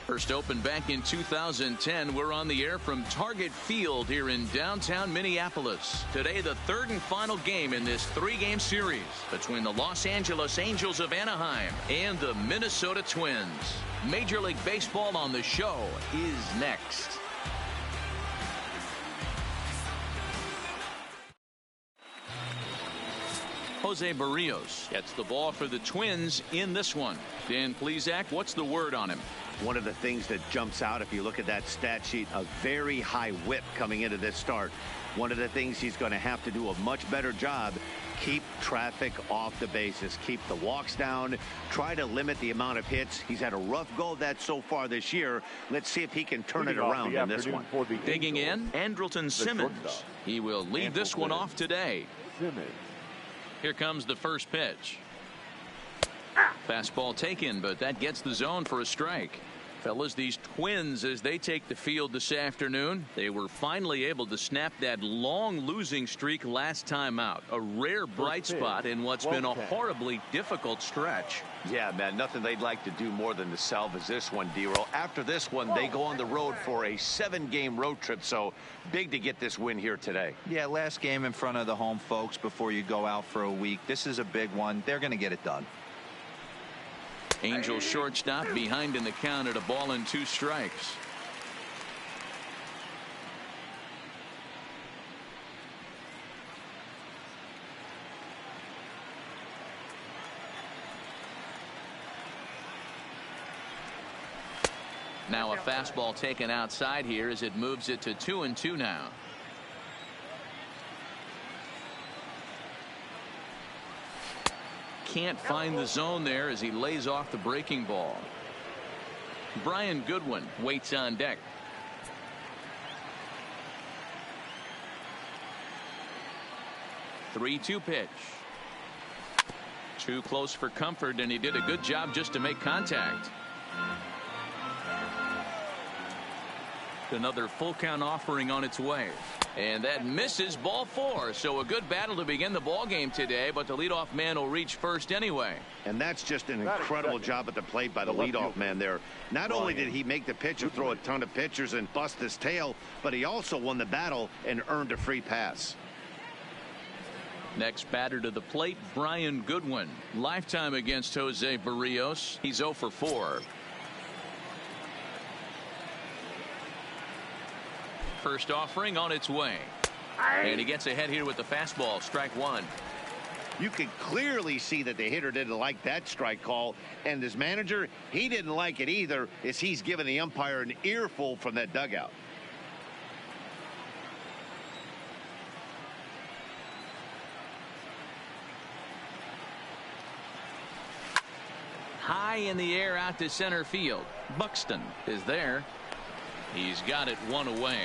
First opened back in 2010, we're on the air from Target Field here in downtown Minneapolis. Today, the third and final game in this three-game series between the Los Angeles Angels of Anaheim and the Minnesota Twins. Major League Baseball on the show is next. Jose Barrios gets the ball for the Twins in this one. Dan Plesac, what's the word on him? One of the things that jumps out, if you look at that stat sheet, a very high whip coming into this start. One of the things he's going to have to do a much better job, keep traffic off the bases, keep the walks down, try to limit the amount of hits. He's had a rough go of that so far this year. Let's see if he can turn it around in this one. Digging in, Andrelton Simmons. He will lead this one off today. Here comes the first pitch. Fastball taken, but that gets the zone for a strike. Fellas, these Twins, as they take the field this afternoon, they were finally able to snap that long losing streak last time out. A rare bright spot in what's been a horribly difficult stretch. Yeah, man, nothing they'd like to do more than to salvage this one, D-Roll. After this one, they go on the road for a 7-game road trip, so big to get this win here today. Yeah, last game in front of the home folks before you go out for a week. This is a big one. They're going to get it done. Angels shortstop behind in the count at a ball and 2 strikes. Now a fastball taken outside here as it moves it to 2-2 now. Can't find the zone there as he lays off the breaking ball. Brian Goodwin waits on deck. Three-2 pitch. Too close for comfort, and he did a good job just to make contact. Another full count offering on its way. And that misses, ball 4. So a good battle to begin the ball game today, but the leadoff man will reach first anyway. And that's just an incredible job at the plate by the leadoff man there. Not only did he make the pitch and throw a ton of pitchers and bust his tail, but he also won the battle and earned a free pass. Next batter to the plate, Brian Goodwin. Lifetime against Jose Barrios. He's 0 for 4. First offering on its way. And he gets ahead here with the fastball. Strike 1. You can clearly see that the hitter didn't like that strike call, and his manager, he didn't like it either, as he's giving the umpire an earful from that dugout. High in the air out to center field. Buxton is there. He's got it 1 away.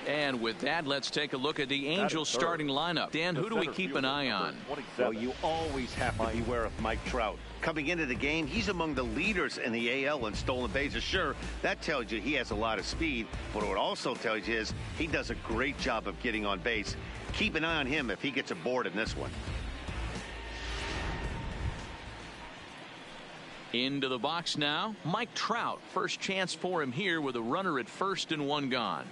And with that, let's take a look at the Angels starting lineup. Dan, who do we keep an eye on? Well, you always have to beware of Mike Trout. Coming into the game, he's among the leaders in the AL in stolen bases. Sure, that tells you he has a lot of speed, but what it also tells you is he does a great job of getting on base. Keep an eye on him if he gets aboard in this one. Into the box now, Mike Trout. First chance for him here with a runner at first and 1 gone.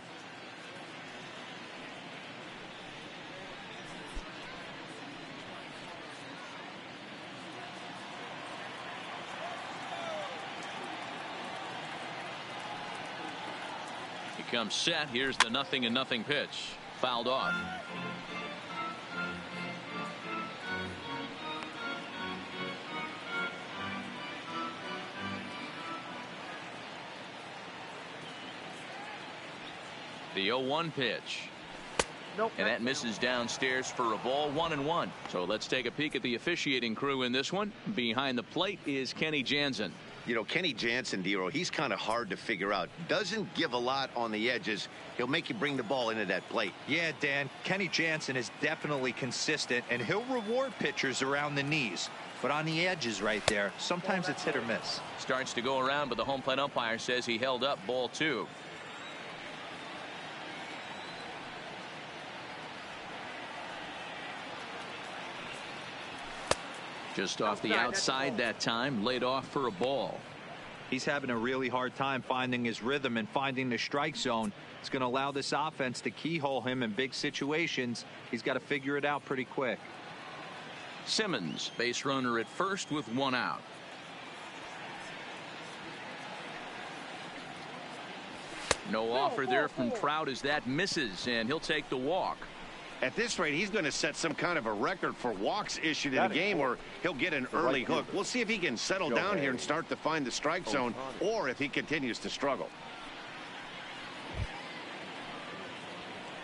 He comes set. Here's the 0-0 pitch. Fouled off. The 0-1 pitch. And that misses downstairs for a ball, 1-1. So let's take a peek at the officiating crew in this one. Behind the plate is Kenny Jansen. You know, Kenny Jansen, D-Roll, he's kind of hard to figure out. Doesn't give a lot on the edges. He'll make you bring the ball into that plate. Yeah, Dan, Kenny Jansen is definitely consistent, and he'll reward pitchers around the knees. But on the edges right there, sometimes it's hit or miss. Starts to go around, but the home plate umpire says he held up, ball 2. Just off the outside that time, laid off for a ball. He's having a really hard time finding his rhythm and finding the strike zone. It's going to allow this offense to keyhole him in big situations. He's got to figure it out pretty quick. Simmons, base runner at first with one out. No offer there from Trout as that misses, and he'll take the walk. At this rate, he's going to set some kind of a record for walks issued in a game, or he'll get an early hook. We'll see if he can settle down here and start to find the strike zone, or if he continues to struggle.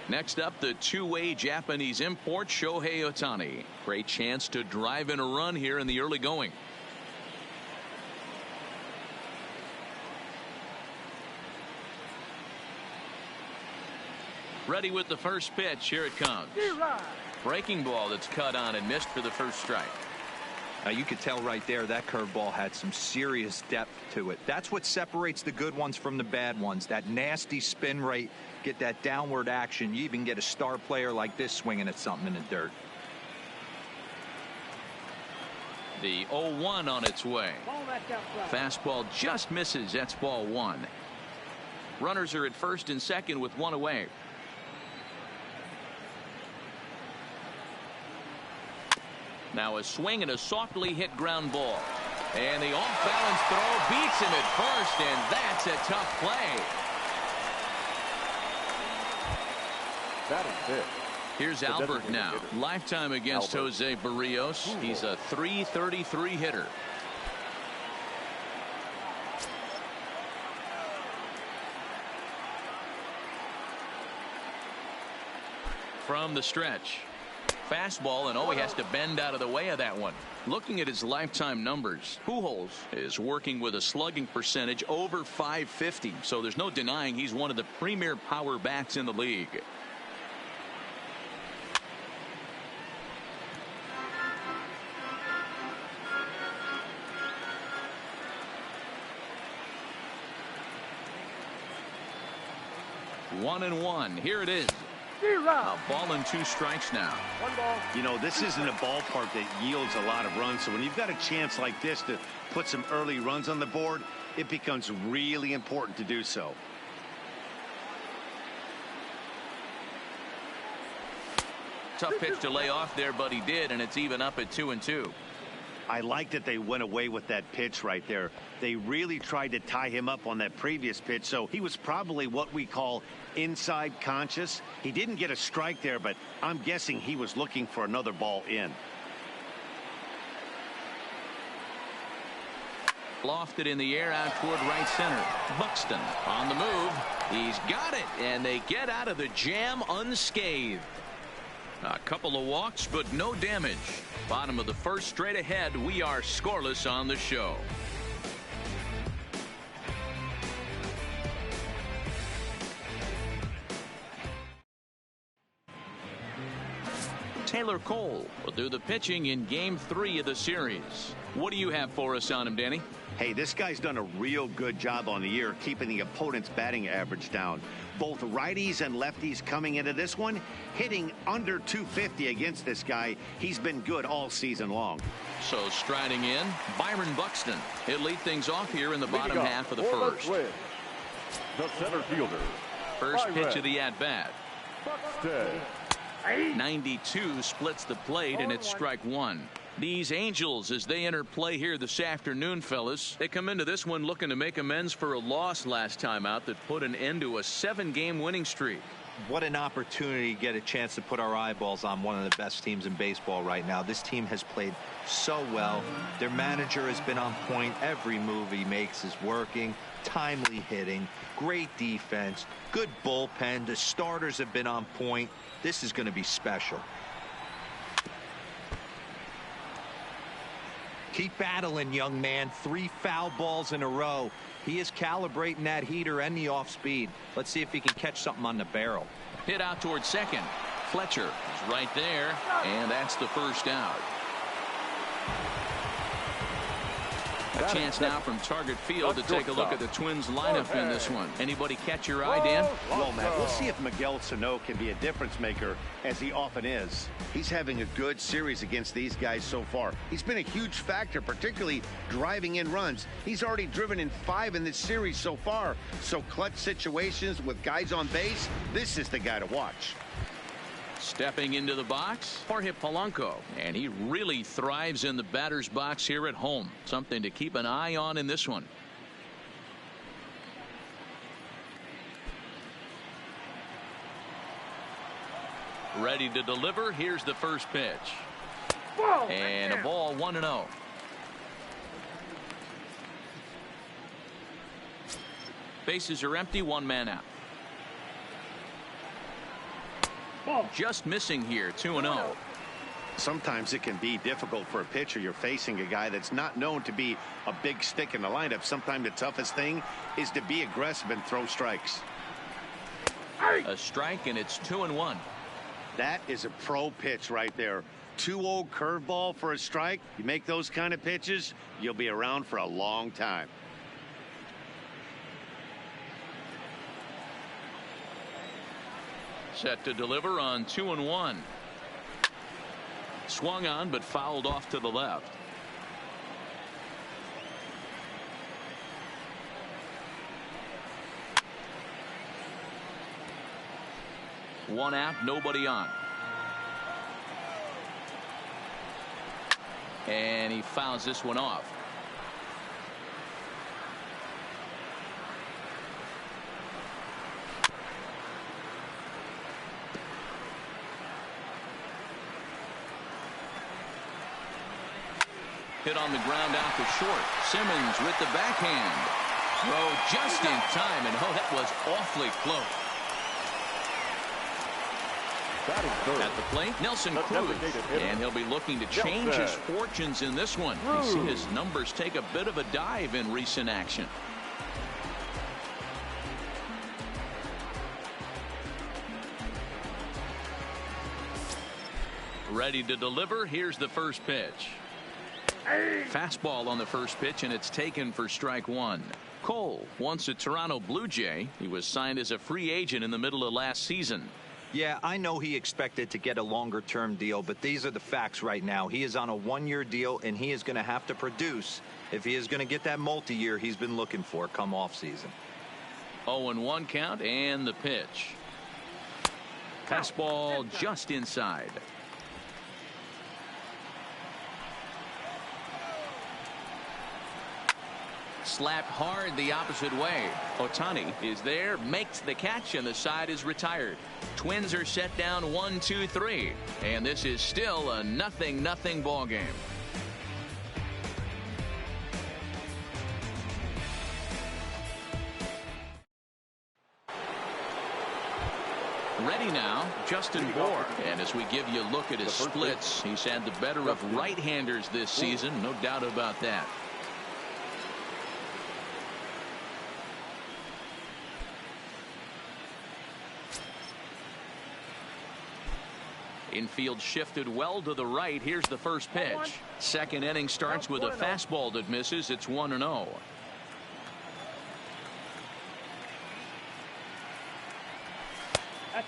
Next up, the two-way Japanese import, Shohei Ohtani. Great chance to drive in a run here in the early going. Ready with the first pitch. Here it comes. Breaking ball that's cut on and missed for the first strike. Now you could tell right there that curveball had some serious depth to it. That's what separates the good ones from the bad ones. That nasty spin rate, get that downward action. You even get a star player like this swinging at something in the dirt. The 0-1 on its way. Fastball just misses. That's ball one. Runners are at first and second with one away. Now a swing and a softly hit ground ball. And the off-balance throw beats him at first, and that's a tough play. That is it. Here's Albert now. Lifetime against Jose Barrios. He's a .333 hitter. From the stretch. Fastball, and he has to bend out of the way of that one. Looking at his lifetime numbers, Pujols is working with a slugging percentage over .550, so there's no denying he's one of the premier power bats in the league. One and one. Here it is. A ball and two strikes now. You know, this isn't a ballpark that yields a lot of runs, so when you've got a chance like this to put some early runs on the board, it becomes really important to do so. Tough pitch to lay off there, but he did, and it's even up at 2-2. I like that they went away with that pitch right there. They really tried to tie him up on that previous pitch, so he was probably what we call inside conscious. He didn't get a strike there, but I'm guessing he was looking for another ball in. Lofted in the air out toward right center. Buxton on the move. He's got it, and they get out of the jam unscathed. A couple of walks, but no damage. Bottom of the first, straight ahead. We are scoreless on the show. Taylor Cole will do the pitching in Game 3 of the series. What do you have for us on him, Danny? Hey, this guy's done a real good job on the year keeping the opponent's batting average down. Both righties and lefties coming into this one, hitting under .250 against this guy. He's been good all season long. So striding in, Byron Buxton. He'll lead things off here in the bottom half of the first. The center fielder. First pitch of the at-bat. Buxton. 92 splits the plate, and it's strike one. These Angels, as they enter play here this afternoon, fellas, they come into this one looking to make amends for a loss last time out that put an end to a 7-game winning streak. What an opportunity to get a chance to put our eyeballs on one of the best teams in baseball right now. This team has played so well. Their manager has been on point. Every move he makes is working. Timely hitting, great defense, good bullpen. The starters have been on point. This is going to be special. Keep battling, young man. 3 foul balls in a row. He is calibrating that heater and the off speed. Let's see if he can catch something on the barrel. Hit out towards second. Fletcher is right there, and that's the first out. A chance now from target field to take a look at the Twins lineup in this one. Anybody catch your eye, Dan? Well, Matt, we'll see if Miguel Sano can be a difference maker, as he often is. He's having a good series against these guys so far. He's been a huge factor, particularly driving in runs. He's already driven in 5 in this series so far. So clutch situations with guys on base, this is the guy to watch. Stepping into the box, Jorge Polanco, and he really thrives in the batter's box here at home. Something to keep an eye on in this one. Ready to deliver. Here's the first pitch. And a ball 1-0. Bases are empty, 1 man out. Just missing here, 2-0. Sometimes it can be difficult for a pitcher. You're facing a guy that's not known to be a big stick in the lineup. Sometimes the toughest thing is to be aggressive and throw strikes. A strike, and it's 2-1. That is a pro pitch right there. 2-0 curveball for a strike. You make those kind of pitches, you'll be around for a long time. Set to deliver on 2-1. Swung on but fouled off to the left. One out, nobody on. And he fouls this one off. Hit on the ground out to short. Simmons with the backhand. Throw just in time, and oh, that was awfully close. At the plate, Nelson Cruz, and he'll be looking to change his fortunes in this one. You see his numbers take a bit of a dive in recent action. Ready to deliver. Here's the first pitch. Fastball on the first pitch, and it's taken for strike 1. Cole, once a Toronto Blue Jay, he was signed as a free agent in the middle of last season. Yeah, I know he expected to get a longer-term deal, but these are the facts right now. He is on a 1-year deal, and he is going to have to produce if he is going to get that multi-year he's been looking for come off-season. 0-1 count, and the pitch. Fastball just inside. Slapped hard the opposite way. Ohtani is there, makes the catch, and the side is retired. Twins are set down 1-2-3, and this is still a 0-0 ball game. Ready now, Justin Bour. And as we give you a look at his splits, he's had the better of right-handers this season, no doubt about that. Infield shifted well to the right. Here's the first pitch. Second inning starts with a fastball that misses. It's 1-0.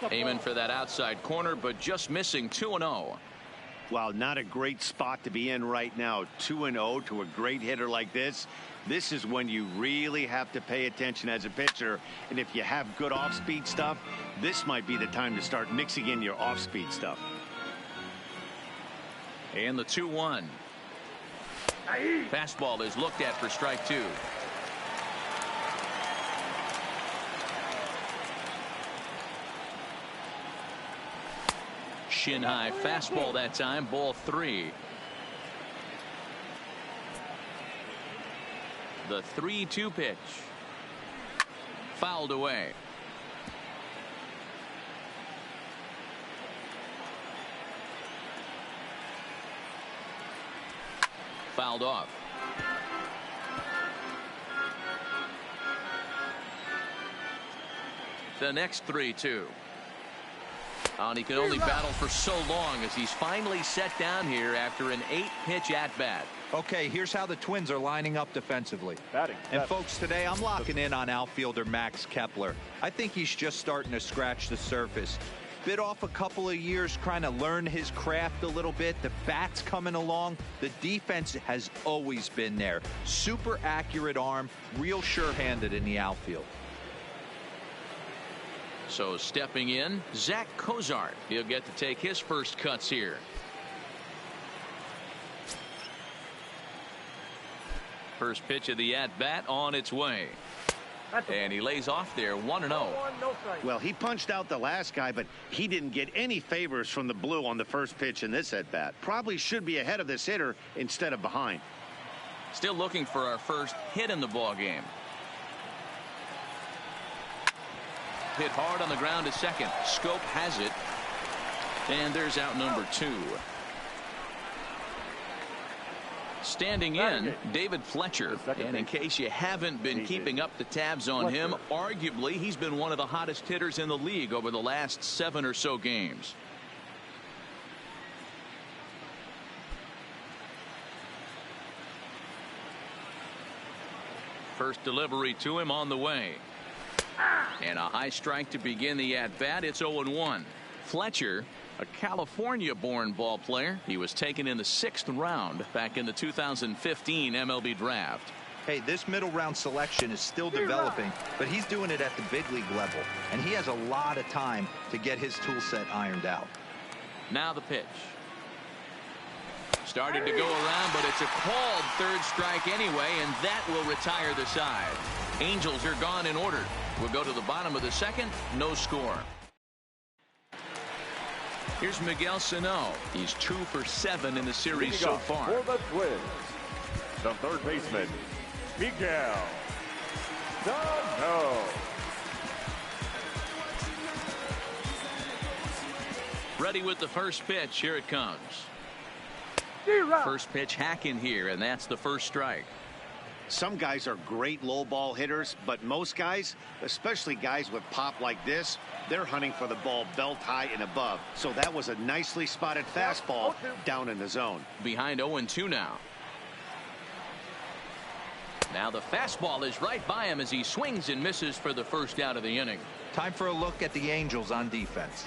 Aiming for that outside corner, but just missing. 2-0. Well, not a great spot to be in right now. 2-0 to a great hitter like this. This is when you really have to pay attention as a pitcher. And if you have good off-speed stuff, this might be the time to start mixing in your off-speed stuff. And the 2-1. Fastball is looked at for strike 2. Shin high fastball that time, ball 3. The 3-2 pitch. Fouled away. Fouled off. The next 3-2. And he can only battle for so long as he's finally set down here after an 8-pitch at-bat. Okay, here's how the Twins are lining up defensively. And folks, today I'm locking in on outfielder Max Kepler. I think he's just starting to scratch the surface. Bit off a couple of years trying to learn his craft a little bit. The bat's coming along. The defense has always been there. Super accurate arm, real sure-handed in the outfield. So stepping in, Zach Cozart. He'll get to take his first cuts here. First pitch of the at-bat on its way. And he lays off there 1-0. Well, he punched out the last guy, but he didn't get any favors from the blue on the first pitch in this at-bat. Probably should be ahead of this hitter instead of behind. Still looking for our first hit in the ball game. Hit hard on the ground to second. Scope has it. And there's out number 2. Standing in, David Fletcher. And in case you haven't been keeping up the tabs on him, arguably he's been one of the hottest hitters in the league over the last 7 or so games. First delivery to him on the way. And a high strike to begin the at-bat. It's 0-1. Fletcher, a California-born ball player. He was taken in the 6th round back in the 2015 MLB draft. Hey, this middle round selection is still developing, but he's doing it at the big league level, and he has a lot of time to get his tool set ironed out. Now the pitch. Started to go around, but it's a called third strike anyway, and that will retire the side. Angels are gone in order. We'll go to the bottom of the 2nd. No score. Here's Miguel Sano. He's 2 for 7 in the series so far. For the Twins, the third baseman, Miguel Sano. Ready with the first pitch. Here it comes. First pitch hacking here, and that's the first strike. Some guys are great low ball hitters, but most guys, especially guys with pop like this, they're hunting for the ball belt high and above. So that was a nicely spotted fastball down in the zone. Behind 0-2 now. Now the fastball is right by him as he swings and misses for the first out of the inning. Time for a look at the Angels on defense.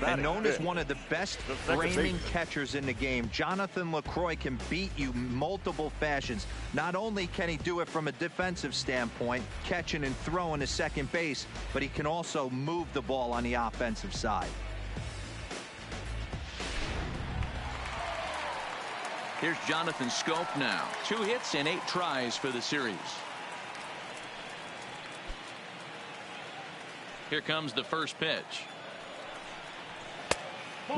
And known as one of the best framing catchers in the game, Jonathan LaCroix can beat you multiple fashions. Not only can he do it from a defensive standpoint, catching and throwing to second base, but he can also move the ball on the offensive side. Here's Jonathan Scope now. 2 hits and 8 tries for the series. Here comes the first pitch.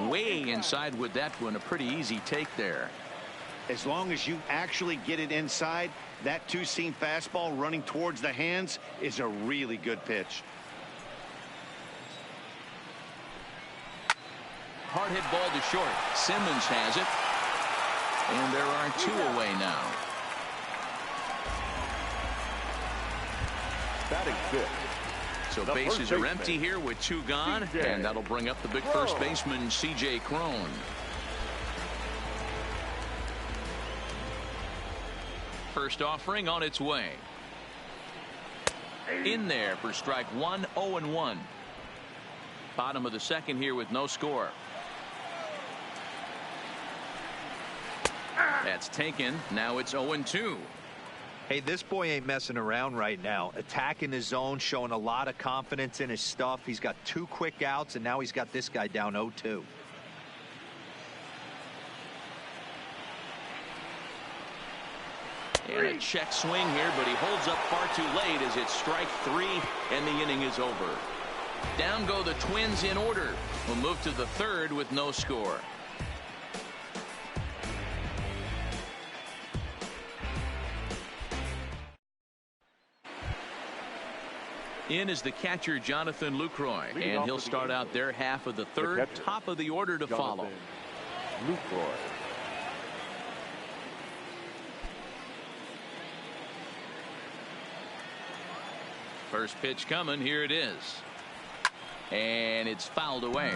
Way inside with that one. A pretty easy take there. As long as you actually get it inside, that two-seam fastball running towards the hands is a really good pitch. Hard hit ball to short. Simmons has it. And there are 2 away now. Batting 5th. So bases are empty here with 2 gone, and that'll bring up the big first baseman, C.J. Cron. First offering on its way. In there for strike 1, 0-1. Bottom of the 2nd here with no score. That's taken. Now it's 0-2. Hey, this boy ain't messing around right now. Attacking his zone, showing a lot of confidence in his stuff. He's got 2 quick outs, and now he's got this guy down 0-2. And a check swing here, but he holds up far too late as it's strike 3, and the inning is over. Down go the Twins in order. We'll move to the 3rd with no score. In is the catcher, Jonathan LaCroix, and he'll start out their half of the 3rd. Top of the order to follow. LaCroix. First pitch coming. Here it is. And it's fouled away.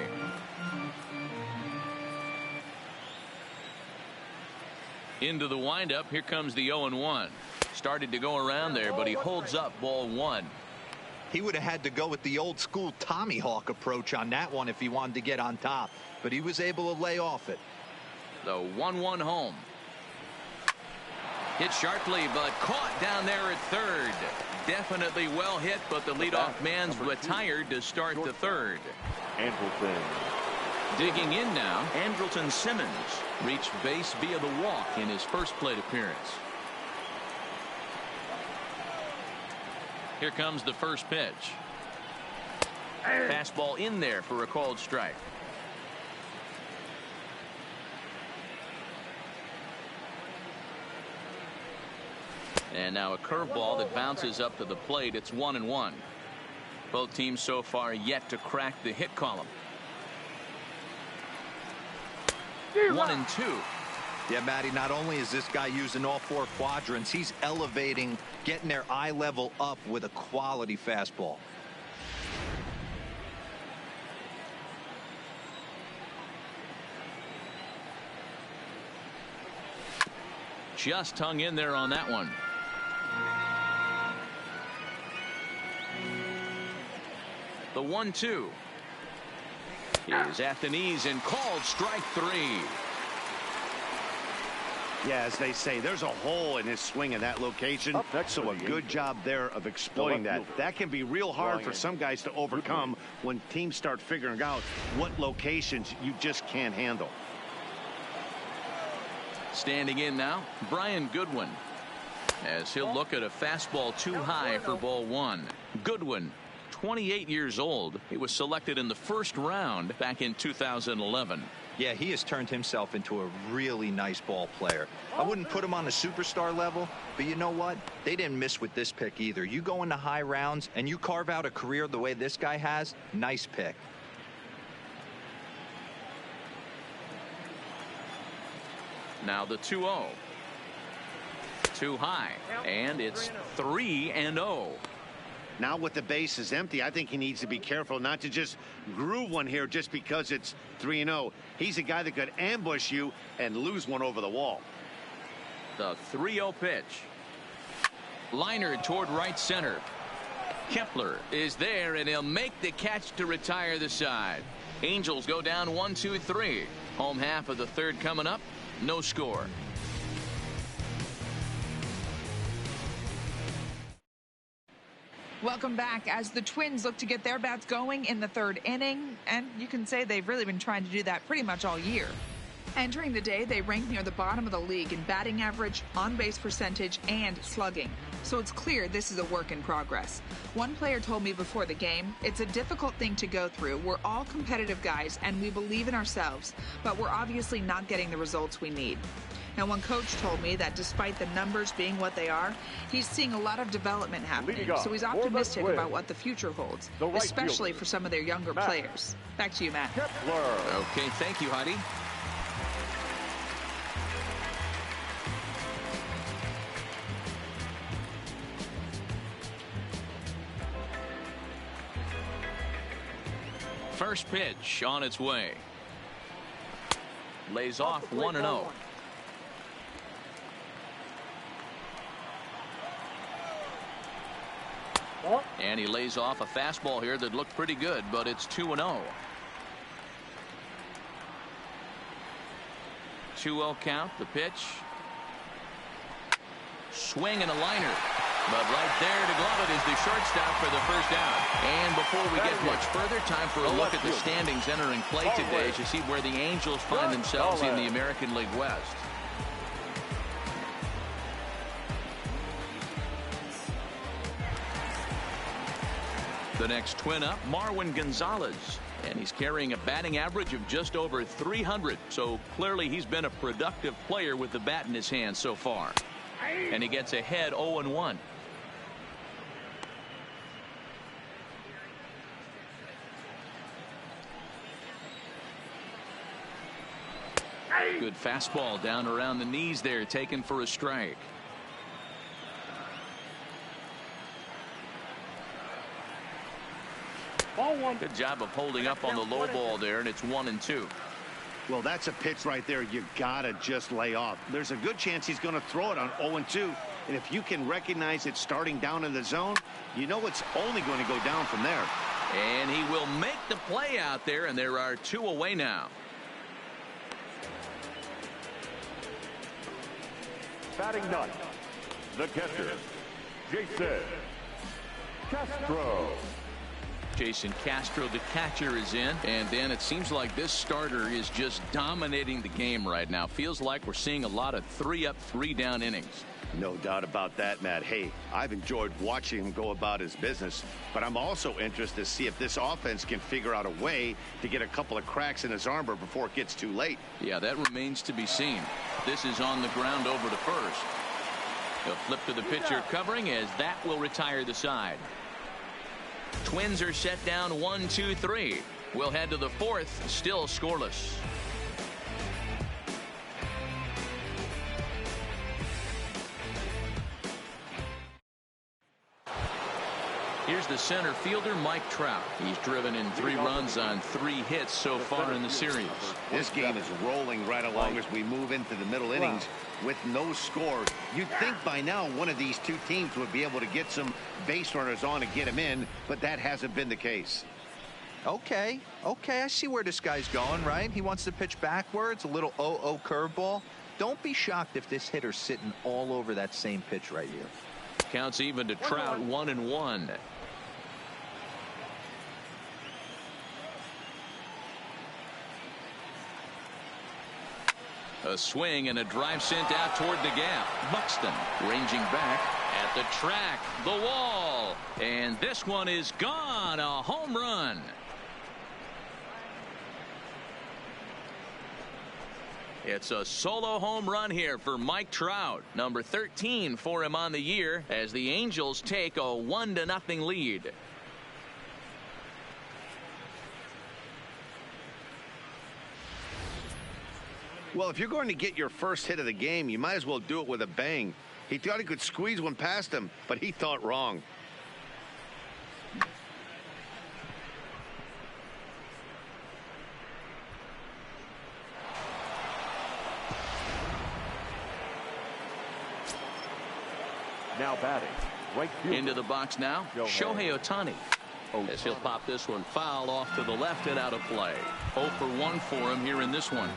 Into the windup. Here comes the 0-1. Started to go around there, but he holds up ball 1. He would have had to go with the old school Tommy Hawk approach on that one if he wanted to get on top, but he was able to lay off it. The 1-1 home. Hit sharply, but caught down there at third. Definitely well hit, but the leadoff man's retired to start the third. Andrelton. Digging in now, Andrelton Simmons reached base via the walk in his first plate appearance. Here comes the first pitch. Fastball in there for a called strike. And now a curveball that bounces up to the plate. It's 1-1. Both teams so far yet to crack the hit column. 1-2. Yeah, Matty, not only is this guy using all 4 quadrants, he's elevating, getting their eye level up with a quality fastball. Just hung in there on that one. The 1-2 is at the knees and called strike 3. Yeah, as they say, there's a hole in his swing in that location. So a good job there of exploiting that. That can be real hard for some guys to overcome when teams start figuring out what locations you just can't handle. Standing in now, Brian Goodwin, as he'll look at a fastball too high for ball 1. Goodwin, 28 years old. He was selected in the first round back in 2011. Yeah, he has turned himself into a really nice ball player. I wouldn't put him on a superstar level, but you know what? They didn't miss with this pick either. You go into high rounds and you carve out a career the way this guy has, nice pick. Now the 2-0. Too high, and it's 3-0. Now with the bases empty, I think he needs to be careful not to just groove one here just because it's 3-0. He's a guy that could ambush you and lose one over the wall. The 3-0 pitch. Liner toward right center. Kepler is there, and he'll make the catch to retire the side. Angels go down 1-2-3. Home half of the third coming up. No score. Welcome back as the Twins look to get their bats going in the third inning, and you can say they've really been trying to do that pretty much all year. Entering the day, they rank near the bottom of the league in batting average, on-base percentage, and slugging. So it's clear this is a work in progress. One player told me before the game, it's a difficult thing to go through. We're all competitive guys, and we believe in ourselves, but we're obviously not getting the results we need. Now, one coach told me that despite the numbers being what they are, he's seeing a lot of development happening, so he's optimistic about what the future holds, especially for some of their younger players. Back to you, Matt. Okay, thank you, Heidi. First pitch on its way. Lays off 1-0. And he lays off a fastball here that looked pretty good, but it's 2-0. 2-0 count. The pitch. Swing and a liner. But right there to glove it is the shortstop for the first out. And before we get much further, time for a look at the standings entering play today as you see where the Angels find themselves in the American League West. The next twin up, Marwin Gonzalez, and he's carrying a batting average of just over 300, so clearly he's been a productive player with the bat in his hand so far. And he gets ahead 0-1. Good fastball down around the knees there, taken for a strike. Good job of holding up on the low ball there, and it's 1-2. Well, that's a pitch right there you gotta just lay off. There's a good chance he's going to throw it on 0-2. And if you can recognize it starting down in the zone, you know it's only going to go down from there. And he will make the play out there, and there are 2 away now. Batting ninth, the catcher, Jason Castro. Jason Castro, the catcher, is in. And then it seems like this starter is just dominating the game right now. Feels like we're seeing a lot of 3-up, 3-down innings. No doubt about that, Matt. Hey, I've enjoyed watching him go about his business, but I'm also interested to see if this offense can figure out a way to get a couple of cracks in his armor before it gets too late. Yeah, that remains to be seen. This is on the ground over to first. A flip to the pitcher covering, as that will retire the side. Twins are set down 1-2-3. We'll head to the 4th, still scoreless. Here's the center fielder, Mike Trout. He's driven in 3 runs on 3 hits so far in the series. This game is rolling right along as we move into the middle innings with no score. You'd think by now one of these 2 teams would be able to get some base runners on and get them in, but that hasn't been the case. Okay, I see where this guy's going, right? He wants to pitch backwards, a little 0-0 curveball. Don't be shocked if this hitter's sitting all over that same pitch right here. Counts even to Trout, 1-1. A swing and a drive sent out toward the gap. Buxton ranging back at the track, the wall, and this one is gone. A home run. It's a solo home run here for Mike Trout, number 13 for him on the year, as the Angels take a 1-0 lead. Well, if you're going to get your first hit of the game, you might as well do it with a bang. He thought he could squeeze one past him, but he thought wrong. Now batting, right fielder. Into the box now, Shohei Ohtani. As he'll pop this one foul off to the left and out of play. 0 for 1 for him here in this one.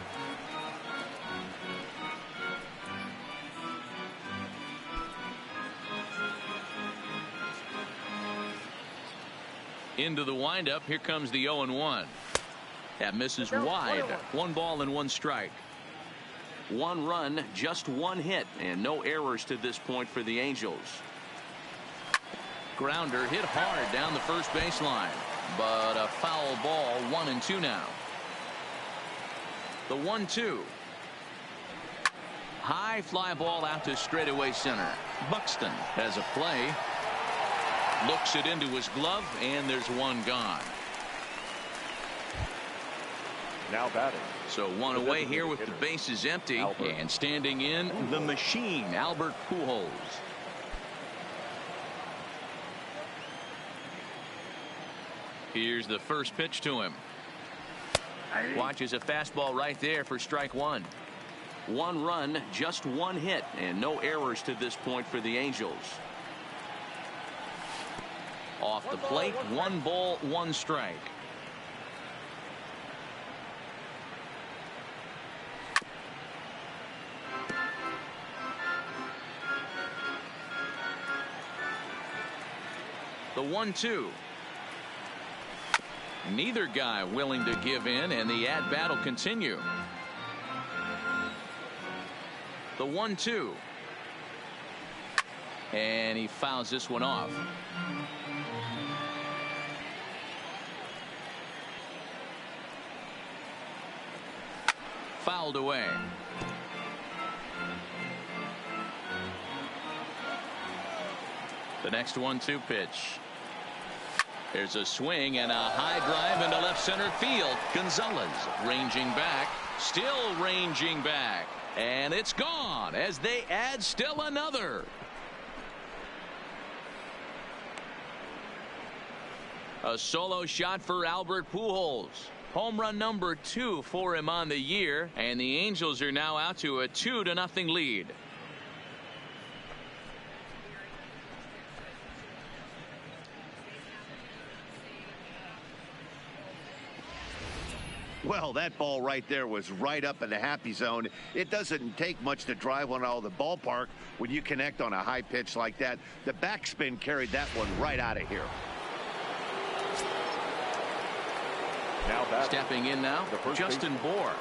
Into the windup. Here comes the 0-1. That misses wide. 1 ball and 1 strike. 1 run, just 1 hit, and no errors to this point for the Angels. Grounder hit hard down the first baseline, but a foul ball. 1-2 now. The 1-2. High fly ball out to straightaway center. Buxton has a play. Looks it into his glove, and there's 1 gone. Now batting. So 1 away here with the bases empty. And standing in, the machine, Albert Pujols. Here's the first pitch to him. Watches a fastball right there for strike 1. 1 run, just 1 hit, and no errors to this point for the Angels. Off the plate, 1 ball, 1 strike. The 1-2. Neither guy willing to give in, and the at-bat will continue. The 1-2. And he fouls this one off. Fouled away. The next 1-2 pitch. There's a swing and a high drive into left center field. Gonzalez ranging back, still ranging back, and it's gone as they add still another. A solo shot for Albert Pujols. Home run number 2 for him on the year, and the Angels are now out to a 2-0 lead. Well, that ball right there was right up in the happy zone. It doesn't take much to drive one out of the ballpark when you connect on a high pitch like that. The backspin carried that one right out of here. Now stepping in now, Justin Bohr,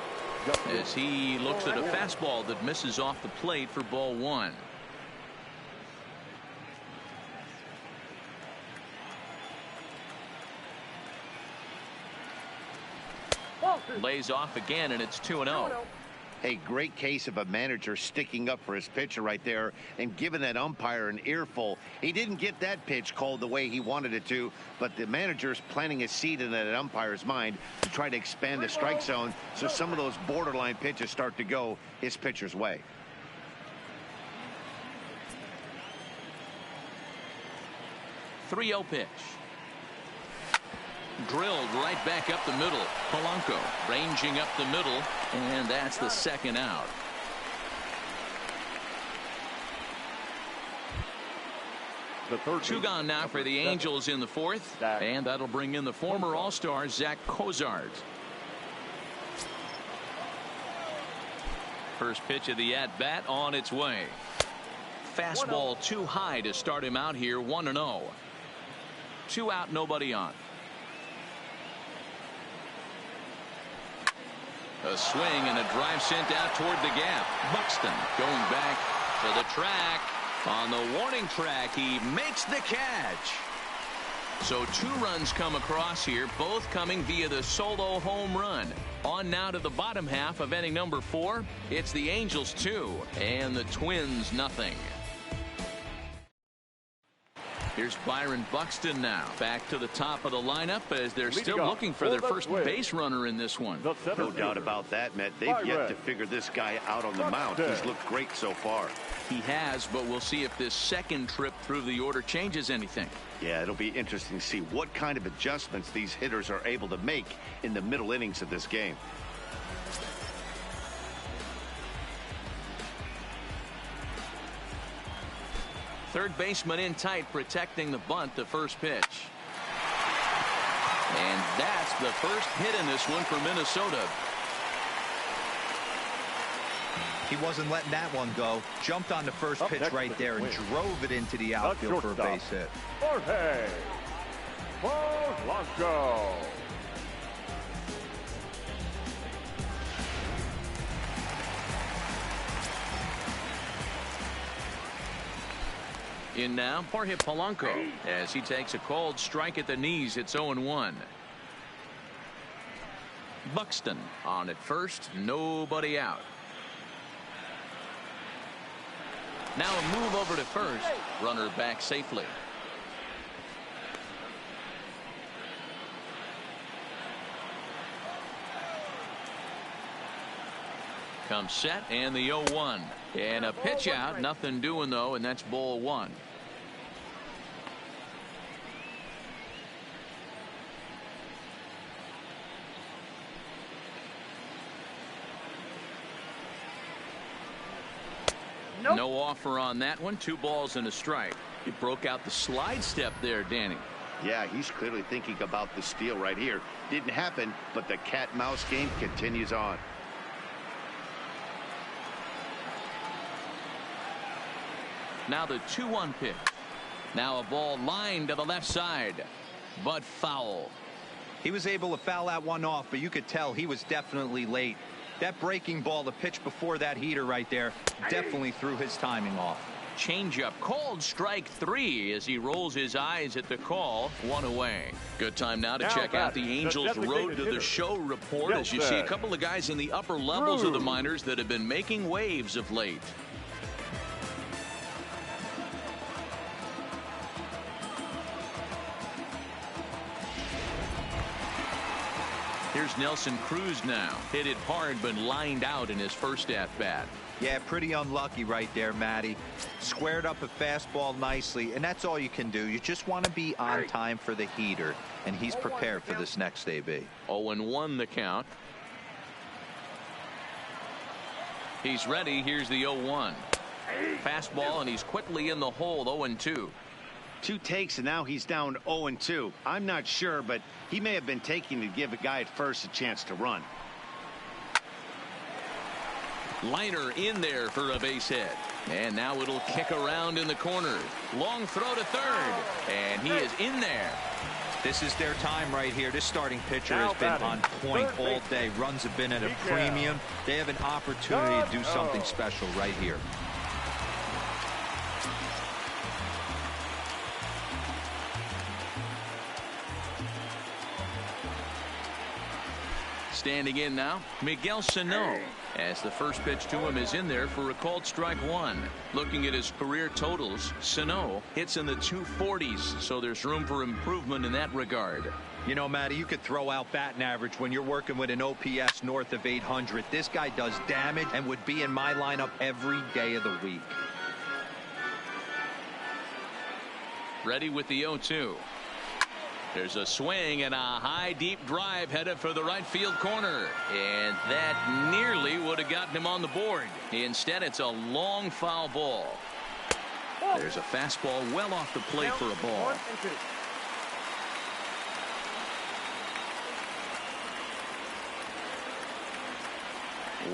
as he looks at a fastball that misses off the plate for ball 1. Lays off again, and it's 2-0. A great case of a manager sticking up for his pitcher right there and giving that umpire an earful. He didn't get that pitch called the way he wanted it to, but the manager's planting a seed in that umpire's mind to try to expand the strike zone so some of those borderline pitches start to go his pitcher's way. .3-0 pitch. Drilled right back up the middle. Polanco ranging up the middle, and that's the second out. Two gone now for the Angels in the 4th, and that'll bring in the former All-Star Zach Cozart. First pitch of the at-bat on its way. Fastball too high to start him out here. 1-0. 2 out, nobody on. A swing and a drive sent out toward the gap. Buxton going back to the track. On the warning track, he makes the catch. So 2 runs come across here, both coming via the solo home run. On now to the bottom half of inning number 4. It's the Angels 2 and the Twins nothing. Here's Byron Buxton now back to the top of the lineup as they're still looking for their first base runner in this one. No doubt about that, Matt. They've yet to figure this guy out on the mound. He's looked great so far. He has, but we'll see if this second trip through the order changes anything. Yeah, it'll be interesting to see what kind of adjustments these hitters are able to make in the middle innings of this game. Third baseman in tight, protecting the bunt, the first pitch. And that's the first hit in this one for Minnesota. He wasn't letting that one go. Jumped on the first pitch right there and drove it into the outfield for a base hit. Jorge Polanco. In now, Jorge Polanco, as he takes a called strike at the knees. It's 0-1. Buxton on at first, nobody out. Now a move over to first, runner back safely. Comes set, and the 0-1. And a pitch out, nothing doing though, and that's ball 1. Nope. No offer on that one. 2 balls and a strike. He broke out the slide step there, Danny. Yeah, he's clearly thinking about the steal right here. Didn't happen, but the cat-mouse game continues on. Now the 2-1 pitch. Now a ball lined to the left side, but foul. He was able to foul that one off, but you could tell he was definitely late. That breaking ball, the pitch before that heater right there, definitely threw his timing off. Changeup called strike 3 as he rolls his eyes at the call. 1 away. Good time now to check out the Angels Road to the Show report as you see a couple of guys in the upper levels of the minors that have been making waves of late. Here's Nelson Cruz now. Hit it hard but lined out in his first at-bat. Yeah, pretty unlucky right there, Matty. Squared up a fastball nicely, and that's all you can do. You just want to be on time for the heater, and he's prepared for this next AB. 0-1 the count. He's ready. Here's the 0-1. Fastball, and he's quickly in the hole. 0-2. 2 takes, and now he's down 0-2. I'm not sure, but he may have been taking to give a guy at first a chance to run. Liner in there for a base hit. And now it'll kick around in the corner. Long throw to third. And he is in there. This is their time right here. This starting pitcher has been on point all day. Runs have been at a premium. They have an opportunity to do something special right here. Standing in now, Miguel Sano, as the first pitch to him is in there for a called strike 1. Looking at his career totals, Sano hits in the 240s, so there's room for improvement in that regard. You know, Matty, you could throw out batting average when you're working with an OPS north of 800. This guy does damage and would be in my lineup every day of the week. Ready with the 0-2. There's a swing and a high deep drive headed for the right field corner, and that nearly would have gotten him on the board. Instead, it's a long foul ball. There's a fastball well off the plate for a ball.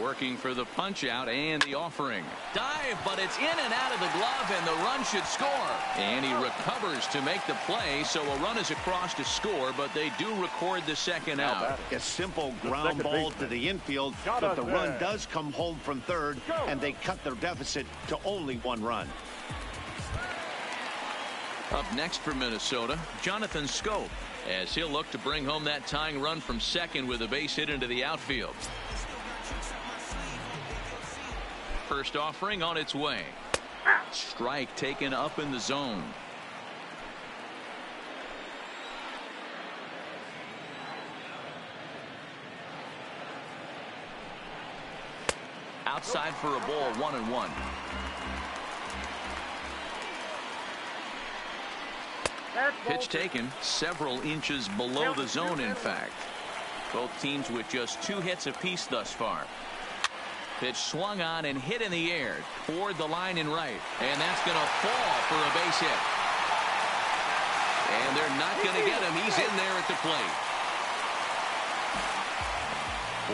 Working for the punch out and the offering. Dive, but it's in and out of the glove, and the run should score. And he recovers to make the play, so a run is across to score, but they do record the second out. A simple ground ball to the infield, but the run does come home from third, and they cut their deficit to only 1 run. Up next for Minnesota, Jonathan Scope, as he'll look to bring home that tying run from second with a base hit into the outfield. First offering on its way. Strike taken up in the zone. Outside for a ball, 1-1. Pitch taken several inches below the zone, in fact. Both teams with just 2 hits apiece thus far. Pitch swung on and hit in the air toward the line in right, and that's going to fall for a base hit. And they're not going to get him. He's in there at the plate.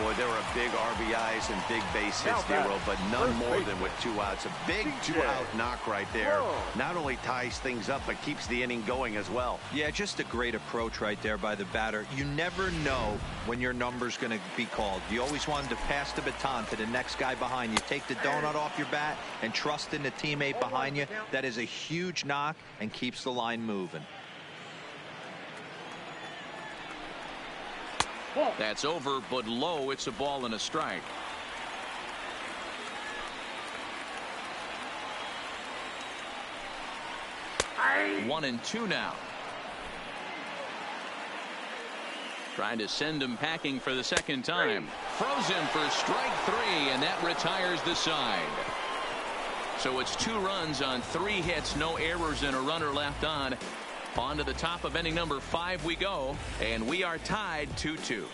Boy, there were big RBIs and big base hits, Nero, but none more than with 2 outs. A big 2-out knock right there. Not only ties things up, but keeps the inning going as well. Yeah, just a great approach right there by the batter. You never know when your number's going to be called. You always wanted to pass the baton to the next guy behind you. Take the donut off your bat and trust in the teammate behind you. That is a huge knock and keeps the line moving. That's over, but low. It's a ball and a strike. Hey. 1-2 now. Trying to send him packing for the second time. Throws him for strike 3, and that retires the side. So it's 2 runs on 3 hits, no errors, and a runner left on. On to the top of inning number 5 we go, and we are tied 2-2.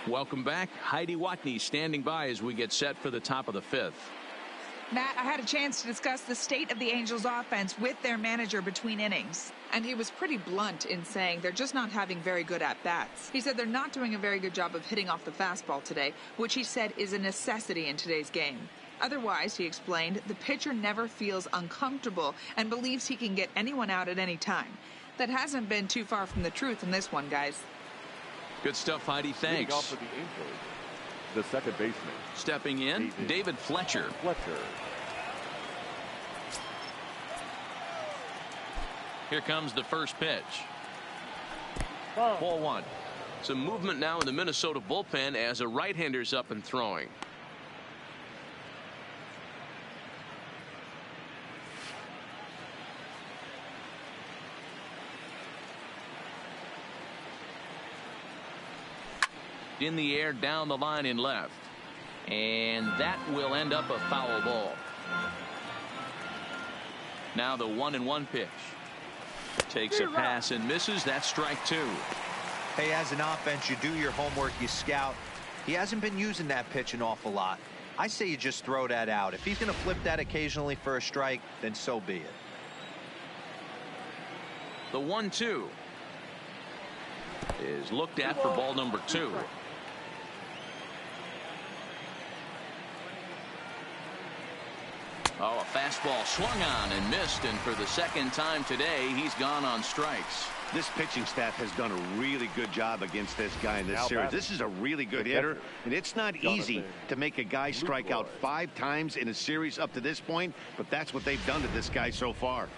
Welcome back. Heidi Watney standing by as we get set for the top of the 5th. Matt, I had a chance to discuss the state of the Angels offense with their manager between innings, and he was pretty blunt in saying they're just not having very good at-bats. He said they're not doing a very good job of hitting off the fastball today, which he said is a necessity in today's game. Otherwise, he explained, the pitcher never feels uncomfortable and believes he can get anyone out at any time. That hasn't been too far from the truth in this one, guys. Good stuff, Heidi. Thanks. Leading off for the Angels, the second baseman. Stepping in, David Fletcher. Here comes the first pitch. Ball 1. Some movement now in the Minnesota bullpen as a right-hander's up and throwing. In the air down the line in left. And that will end up a foul ball. Now the 1-1 pitch. Takes a pass and misses. That's strike two. Hey, as an offense, you do your homework, you scout. He hasn't been using that pitch an awful lot. I say you just throw that out. If he's going to flip that occasionally for a strike, then so be it. The 1-2 is looked at for ball number 2. Oh, a fastball swung on and missed, and for the second time today, he's gone on strikes. This pitching staff has done a really good job against this guy in this series. This is a really good hitter, and it's not easy to make a guy strike out 5 times in a series up to this point, but that's what they've done to this guy so far.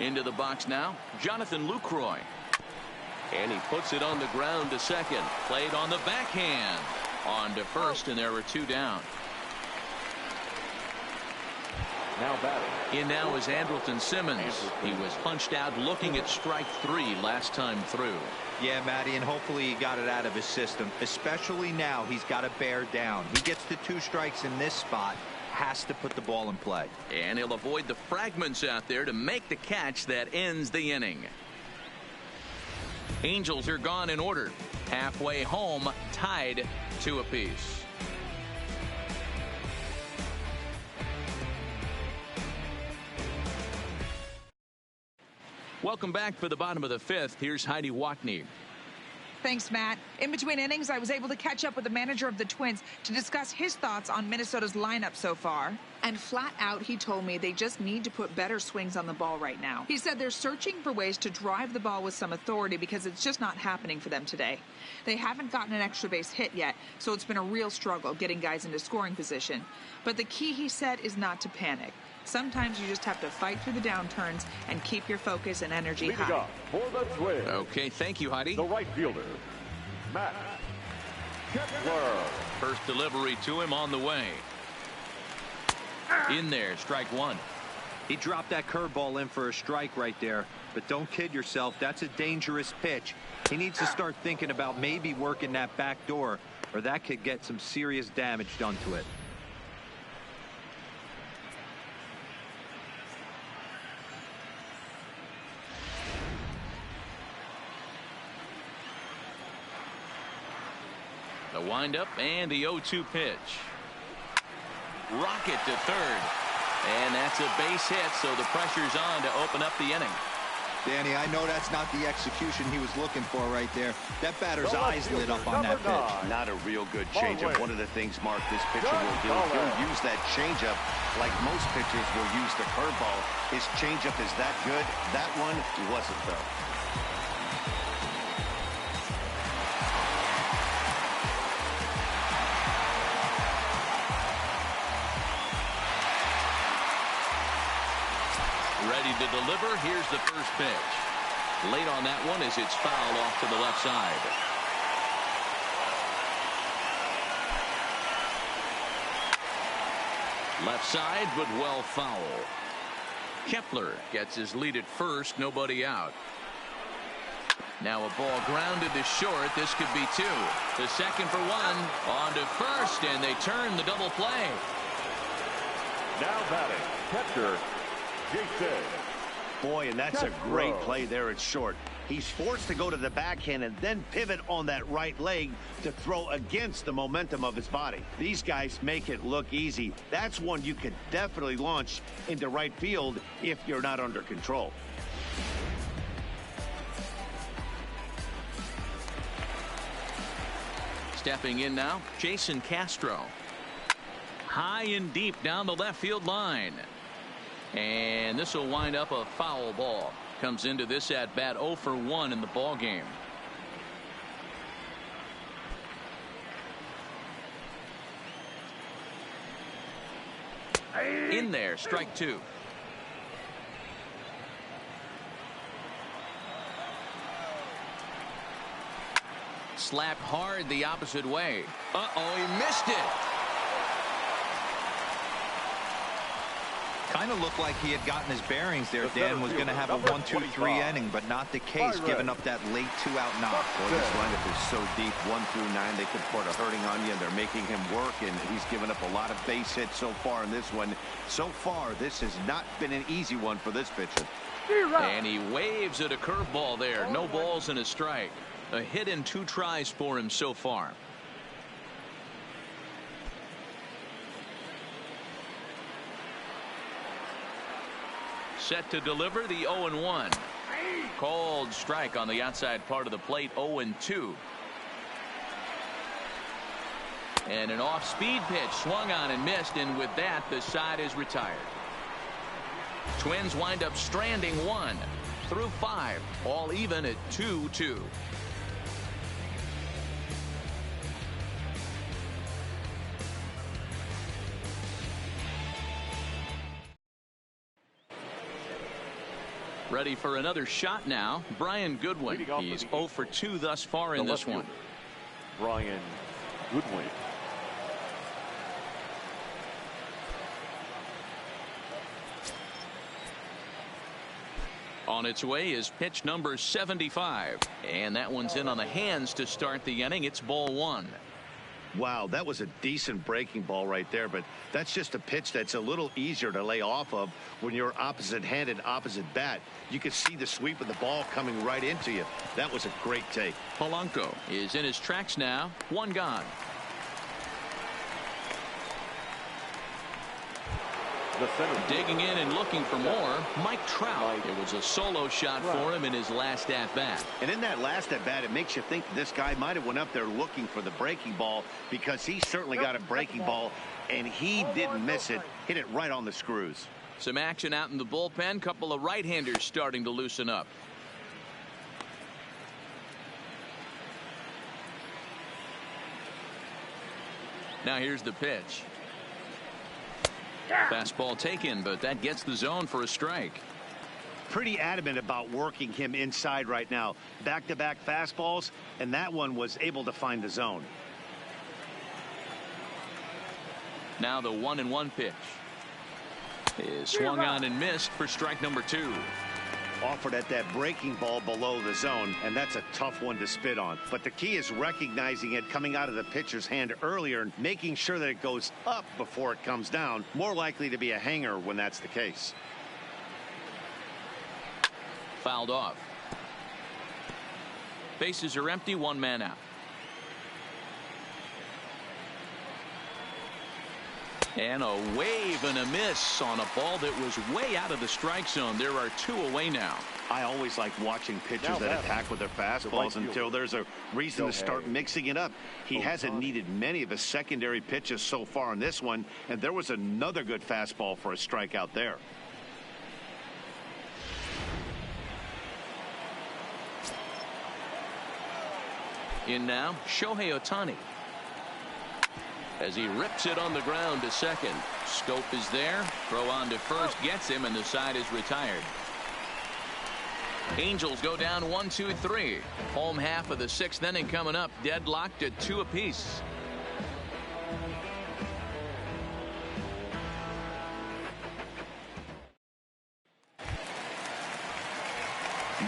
Into the box now, Jonathan Lucroy. And he puts it on the ground to second. Played on the backhand. On to first, and there were 2 down. Now batting. In now is Andrelton Simmons. He was punched out looking at strike 3 last time through. Yeah, Matty, and hopefully he got it out of his system. Especially now, he's got to bear down. He gets the 2 strikes in this spot. Has to put the ball in play. And he'll avoid the fragments out there to make the catch that ends the inning. Angels are gone in order. Halfway home, tied 2 apiece. Welcome back for the bottom of the 5th. Here's Heidi Watney. Thanks, Matt. In between innings, I was able to catch up with the manager of the Twins to discuss his thoughts on Minnesota's lineup so far. And flat out, he told me they just need to put better swings on the ball right now. He said they're searching for ways to drive the ball with some authority because it's just not happening for them today. They haven't gotten an extra base hit yet, so it's been a real struggle getting guys into scoring position. But the key, he said, is not to panic. Sometimes you just have to fight through the downturns and keep your focus and energy high. For the Twins. Okay, thank you, Heidi. The right fielder, Matt Kepler. First delivery to him on the way. In there, strike 1. He dropped that curveball in for a strike right there. But don't kid yourself, that's a dangerous pitch. He needs to start thinking about maybe working that back door, or that could get some serious damage done to it. The windup and the 0-2 pitch. Rocket to third. And that's a base hit, so the pressure's on to open up the inning. Danny, I know that's not the execution he was looking for right there. That batter's eyes lit up on that pitch. Not a real good changeup. One of the things, Mark, this pitcher will do, he'll use that changeup like most pitchers will use the curveball. His changeup is that good. That one wasn't, though. Ready to deliver. Here's the first pitch. Late on that one as it's fouled off to the left side. Left side, but well foul. Kepler gets his lead at first. Nobody out. Now a ball grounded to short. This could be 2. The second for 1. On to first, and they turn the double play. Now batting, catcher, Jason. Boy, and that's a great play there at short. He's forced to go to the backhand and then pivot on that right leg to throw against the momentum of his body. These guys make it look easy. That's one you could definitely launch into right field if you're not under control. Stepping in now, Jason Castro. High and deep down the left field line. And this will wind up a foul ball. Comes into this at bat 0 for 1 in the ball game. In there, strike 2. Slapped hard the opposite way. Uh-oh, he missed it. Kind of looked like he had gotten his bearings there. Dan was going to have a 1-2-3 inning, but not the case, giving up that late 2-out knock. Boy, this lineup is so deep, 1 through 9. They could put a hurting on you, and they're making him work, and he's given up a lot of base hits so far in this one. So far, this has not been an easy one for this pitcher. And he waves at a curveball there. No balls and a strike. A hit in 2 tries for him so far. Set to deliver the 0-1. Called strike on the outside part of the plate. 0-2. And an off-speed pitch swung on and missed, and with that the side is retired. Twins wind up stranding 1 through 5, all even at 2-2. Ready for another shot now. Brian Goodwin. He's 0 for 2 thus far in this one. Brian Goodwin. On its way is pitch number 75. And that one's in on the hands to start the inning. It's ball 1. Wow, that was a decent breaking ball right there, but that's just a pitch that's a little easier to lay off of when you're opposite-handed, opposite bat. You could see the sweep of the ball coming right into you. That was a great take. Polanco is in his tracks now. 1 gone. Digging in and looking for more, Mike Trout. It was a solo shot for him in his last at-bat. And in that last at-bat, it makes you think this guy might have went up there looking for the breaking ball, because he certainly got a breaking ball, and he didn't miss it. Hit it right on the screws. Some action out in the bullpen. Couple of right-handers starting to loosen up. Now here's the pitch. Fastball taken, but that gets the zone for a strike. Pretty adamant about working him inside right now. Back-to-back fastballs, and that one was able to find the zone. Now the 1-1 pitch is swung on and missed for strike number 2. Offered at that breaking ball below the zone, and that's a tough one to spit on. But the key is recognizing it coming out of the pitcher's hand earlier and making sure that it goes up before it comes down. More likely to be a hanger when that's the case. Fouled off. Bases are empty, 1 man out. And a wave and a miss on a ball that was way out of the strike zone. There are 2 away now. I always like watching pitchers that attack with their fastballs until there's a reason to start mixing it up. He hasn't needed many of his secondary pitches so far in this one, and there was another good fastball for a strikeout there. In now, Shohei Ohtani. As he rips it on the ground to second. Scope is there. Throw on to first gets him, and the side is retired. Angels go down 1-2-3. Home half of the 6th inning coming up. Deadlocked at 2 apiece.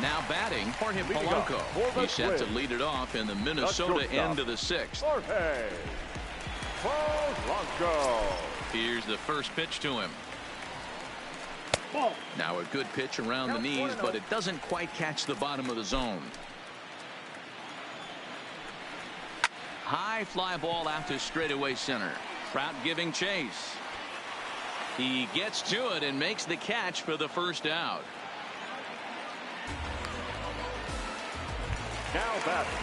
Now batting, Jorge Polanco. He's set to lead it off in the Minnesota end of the 6th. Here's the first pitch to him. Now a good pitch around the knees, but it doesn't quite catch the bottom of the zone. High fly ball out to straightaway center. Trout giving chase. He gets to it and makes the catch for the first out.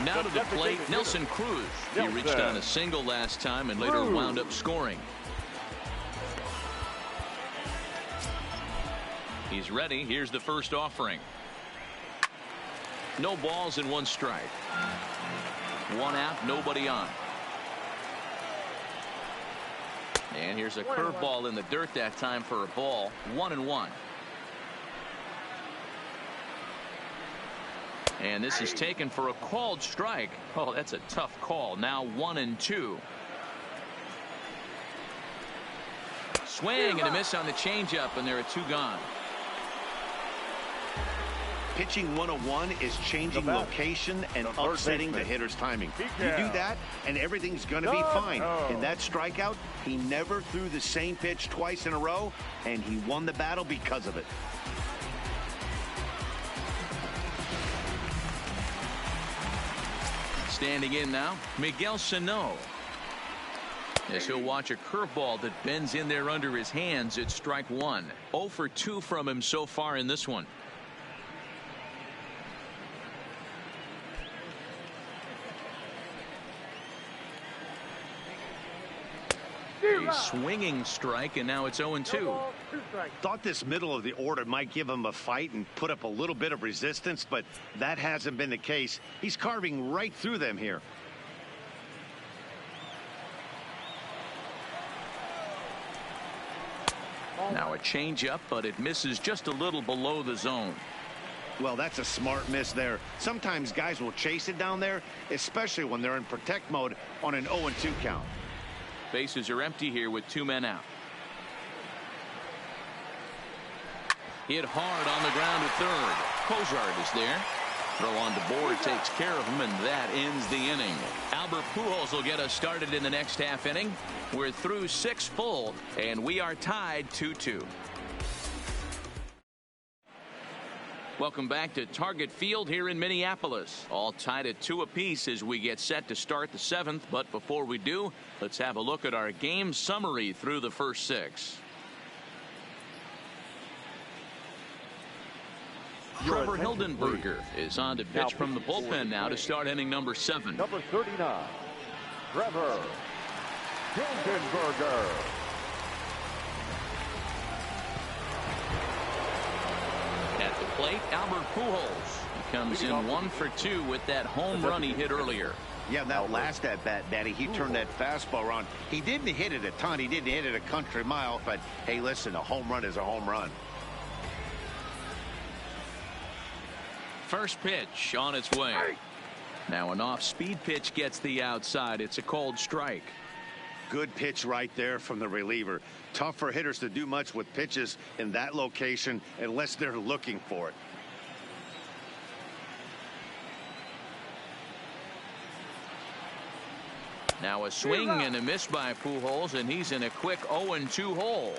Now to the plate, Nelson Cruz. He reached on a single last time and later wound up scoring. He's ready. Here's the first offering. No balls and 1 strike. 1 out, nobody on. And here's a curveball in the dirt that time for a ball. 1-1. And this is taken for a called strike. Oh, that's a tough call. Now 1-2. swing and a miss on the changeup, and there are two gone. Pitching 101 is changing location and upsetting the hitter's timing. You do that, and everything's going to be fine. In that strikeout, he never threw the same pitch twice in a row, and he won the battle because of it. Standing in now, Miguel Sano. As he'll watch a curveball that bends in there under his hands at strike one. 0 for 2 from him so far in this one. A swinging strike, and now it's 0-2. Thought this middle of the order might give him a fight and put up a little bit of resistance, but that hasn't been the case. He's carving right through them here. Now a changeup, but it misses just a little below the zone. Well, that's a smart miss there. Sometimes guys will chase it down there, especially when they're in protect mode on an 0-2 count. Bases are empty here with 2 men out. Hit hard on the ground at third. Cozart is there. Throw on the board takes care of him, and that ends the inning. Albert Pujols will get us started in the next half inning. We're through 6 full, and we are tied 2-2. Welcome back to Target Field here in Minneapolis. All tied at 2 apiece as we get set to start the 7th. But before we do, let's have a look at our game summary through the first 6. Trevor Hildenberger is on to pitch from the bullpen now to start inning number 7. Number 39, Trevor Hildenberger. At the plate, Albert Pujols. He comes in 1 for 2 with that home run he hit earlier. Yeah, that last at-bat, Daddy, he turned that fastball around. He didn't hit it a ton. He didn't hit it a country mile. But, hey, listen, a home run is a home run. First pitch on its way. Now an off-speed pitch gets the outside. It's a cold strike. Good pitch right there from the reliever. Tough for hitters to do much with pitches in that location unless they're looking for it. Now a swing and a miss by Pujols, and he's in a quick 0-2 hole.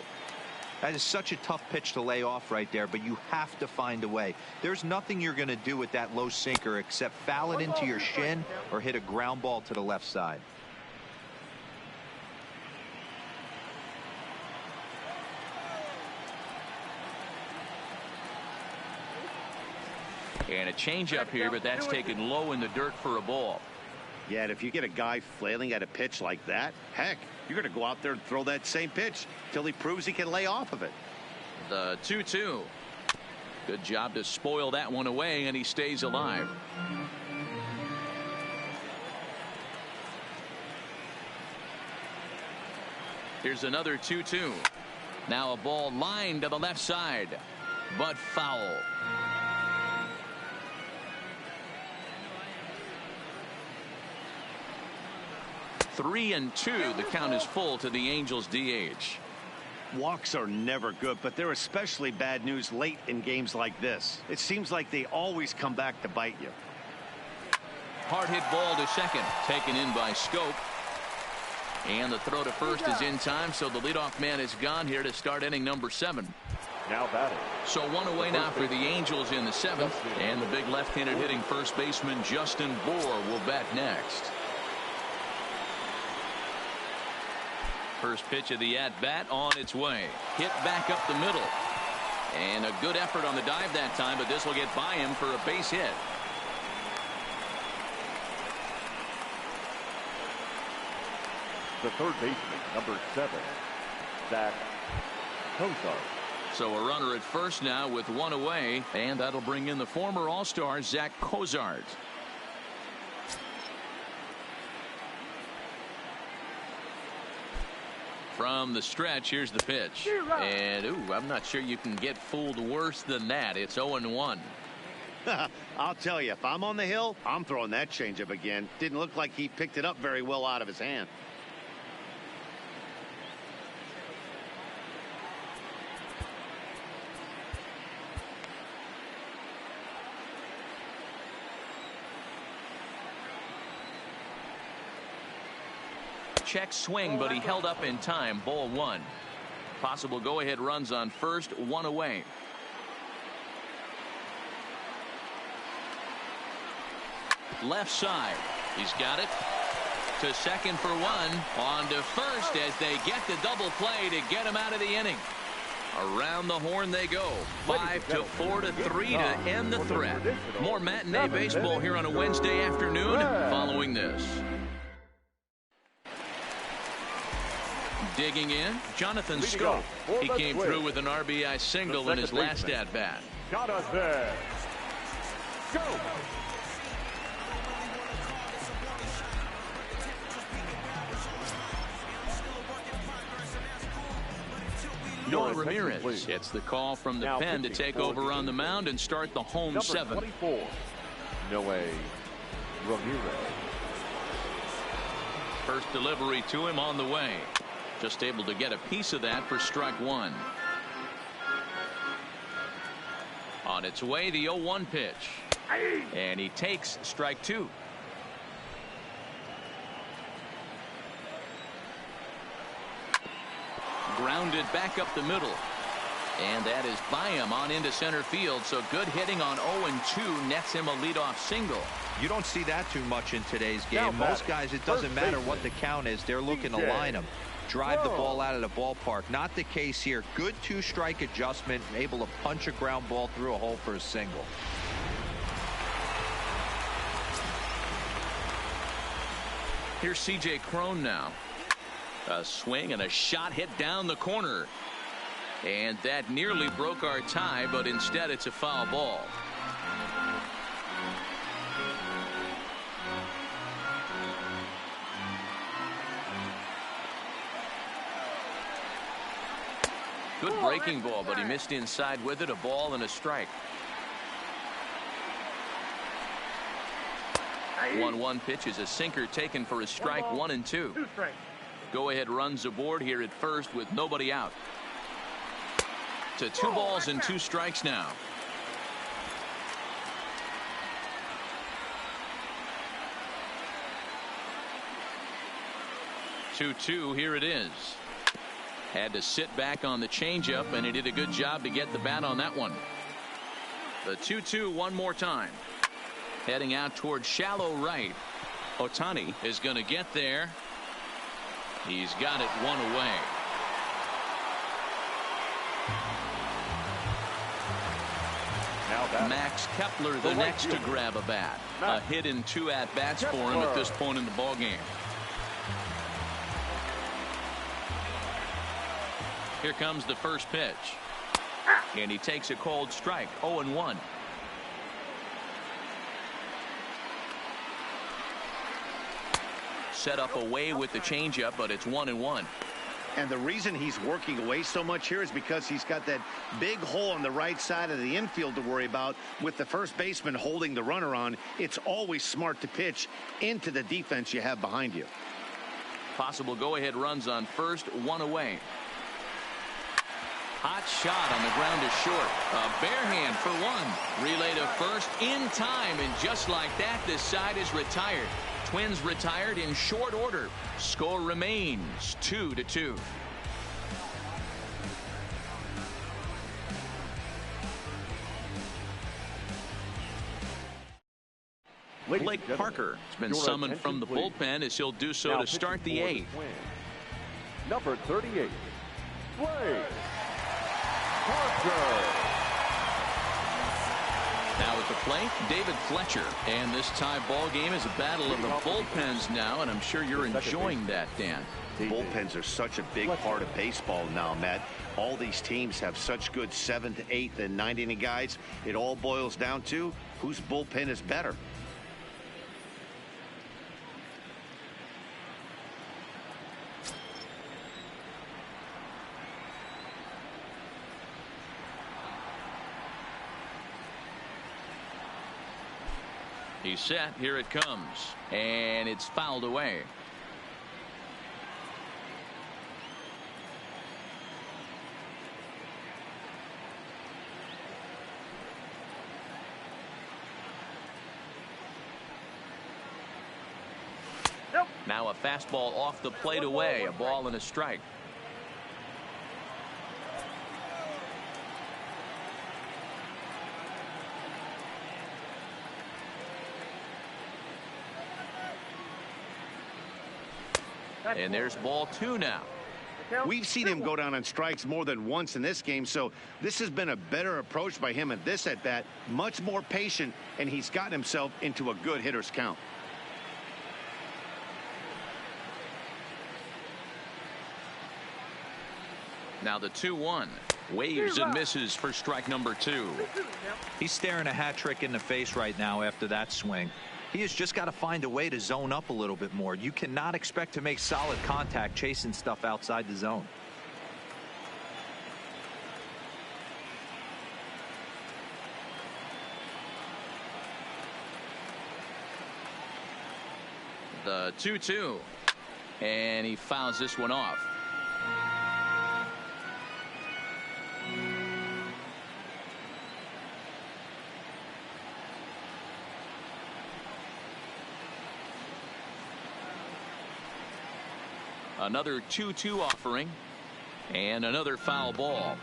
That is such a tough pitch to lay off right there, but you have to find a way. There's nothing you're going to do with that low sinker except foul it into your shin or hit a ground ball to the left side. And a changeup here, but that's taken low in the dirt for a ball. Yeah, and if you get a guy flailing at a pitch like that, heck, you're going to go out there and throw that same pitch till he proves he can lay off of it. The 2-2. Good job to spoil that one away, and he stays alive. Here's another 2-2. Now a ball lined to the left side, but foul. 3-2. The count is full to the Angels DH. Walks are never good, but they're especially bad news late in games like this. It seems like they always come back to bite you. Hard hit ball to second, taken in by Scope. And the throw to first is in time, so the leadoff man is gone here to start inning number 7. Now batting. So one away now for the Angels in the 7th, and the big left-handed hitting first baseman Justin Bour will bat next. First pitch of the at-bat on its way. Hit back up the middle. And a good effort on the dive that time, but this will get by him for a base hit. The third baseman, number 7, Zach Cozart. So a runner at first now with one away, and that'll bring in the former All-Star Zach Cozart. From the stretch, here's the pitch. And, ooh, I'm not sure you can get fooled worse than that. It's 0-1. I'll tell you, if I'm on the hill, I'm throwing that changeup again. Didn't look like he picked it up very well out of his hand. check swing, but he held up in time. Ball one. Possible go-ahead runs on first, one away. Left side. He's got it. To second for one. On to first as they get the double play to get him out of the inning. Around the horn they go. 5-4-3 to end the threat. More matinee baseball here on a Wednesday afternoon following this. Digging in, Jonathan Scope. He came through with an RBI single in his last at-bat. Jonathan Scope. Noah Ramirez gets the call from the pen to take over on the mound and start the home seventh. 24, Noah Ramirez. First delivery to him on the way. Just able to get a piece of that for strike one. On its way, the 0-1 pitch. And he takes strike two. Grounded back up the middle. And that is by him on into center field. So good hitting on 0-2 nets him a leadoff single. You don't see that too much in today's game. Most guys, it doesn't matter what the count is. They're looking to line them. Drive the ball out of the ballpark. Not the case here. Good two-strike adjustment. Able to punch a ground ball through a hole for a single. Here's C.J. Cron now. A swing and a shot hit down the corner. And that nearly broke our tie, but instead it's a foul ball. Good breaking ball, but he missed inside with it. A ball and a strike. 1-1 pitch is a sinker taken for a strike. 1-2. Go-ahead runs aboard here at first with nobody out. To 2 balls and 2 strikes now. Two here it is. Had to sit back on the changeup, and he did a good job to get the bat on that one. The 2-2 one more time. Heading out towards shallow right. Ohtani is going to get there. He's got it one away. Max Kepler the next to grab a bat. A hit in 2 at-bats for him at this point in the ballgame. Here comes the first pitch. And he takes a cold strike. 0-1. Set up away with the changeup, but it's 1-1. And the reason he's working away so much here is because he's got that big hole on the right side of the infield to worry about. With the first baseman holding the runner on, it's always smart to pitch into the defense you have behind you. Possible go-ahead runs on first, 1 away. Hot shot on the ground is short. A bare hand for 1. Relay to first in time, and just like that, this side is retired. Twins retired in short order. Score remains 2-2. Blake Parker has been summoned from the bullpen as he'll do so to start the 8th. Number 38, Blake Parker. Now at the plate, David Fletcher. And this tie ball game is a battle of the bullpens now, and I'm sure you're enjoying that, Dan. Bullpens are such a big part of baseball now, Matt. All these teams have such good 7th, 8th, and 9th inning guys. It all boils down to whose bullpen is better. He's set. Here it comes. And it's fouled away. Now a fastball off the plate away, a ball and a strike. And there's ball 2 now. We've seen him go down on strikes more than once in this game, so this has been a better approach by him at this at-bat, much more patient, and he's gotten himself into a good hitter's count. Now the 2-1. Waves and misses for strike number 2. He's staring a hat trick in the face right now after that swing. He has just got to find a way to zone up a little bit more. You cannot expect to make solid contact chasing stuff outside the zone. The 2-2. And he fouls this one off. Another 2-2 offering and another foul ball.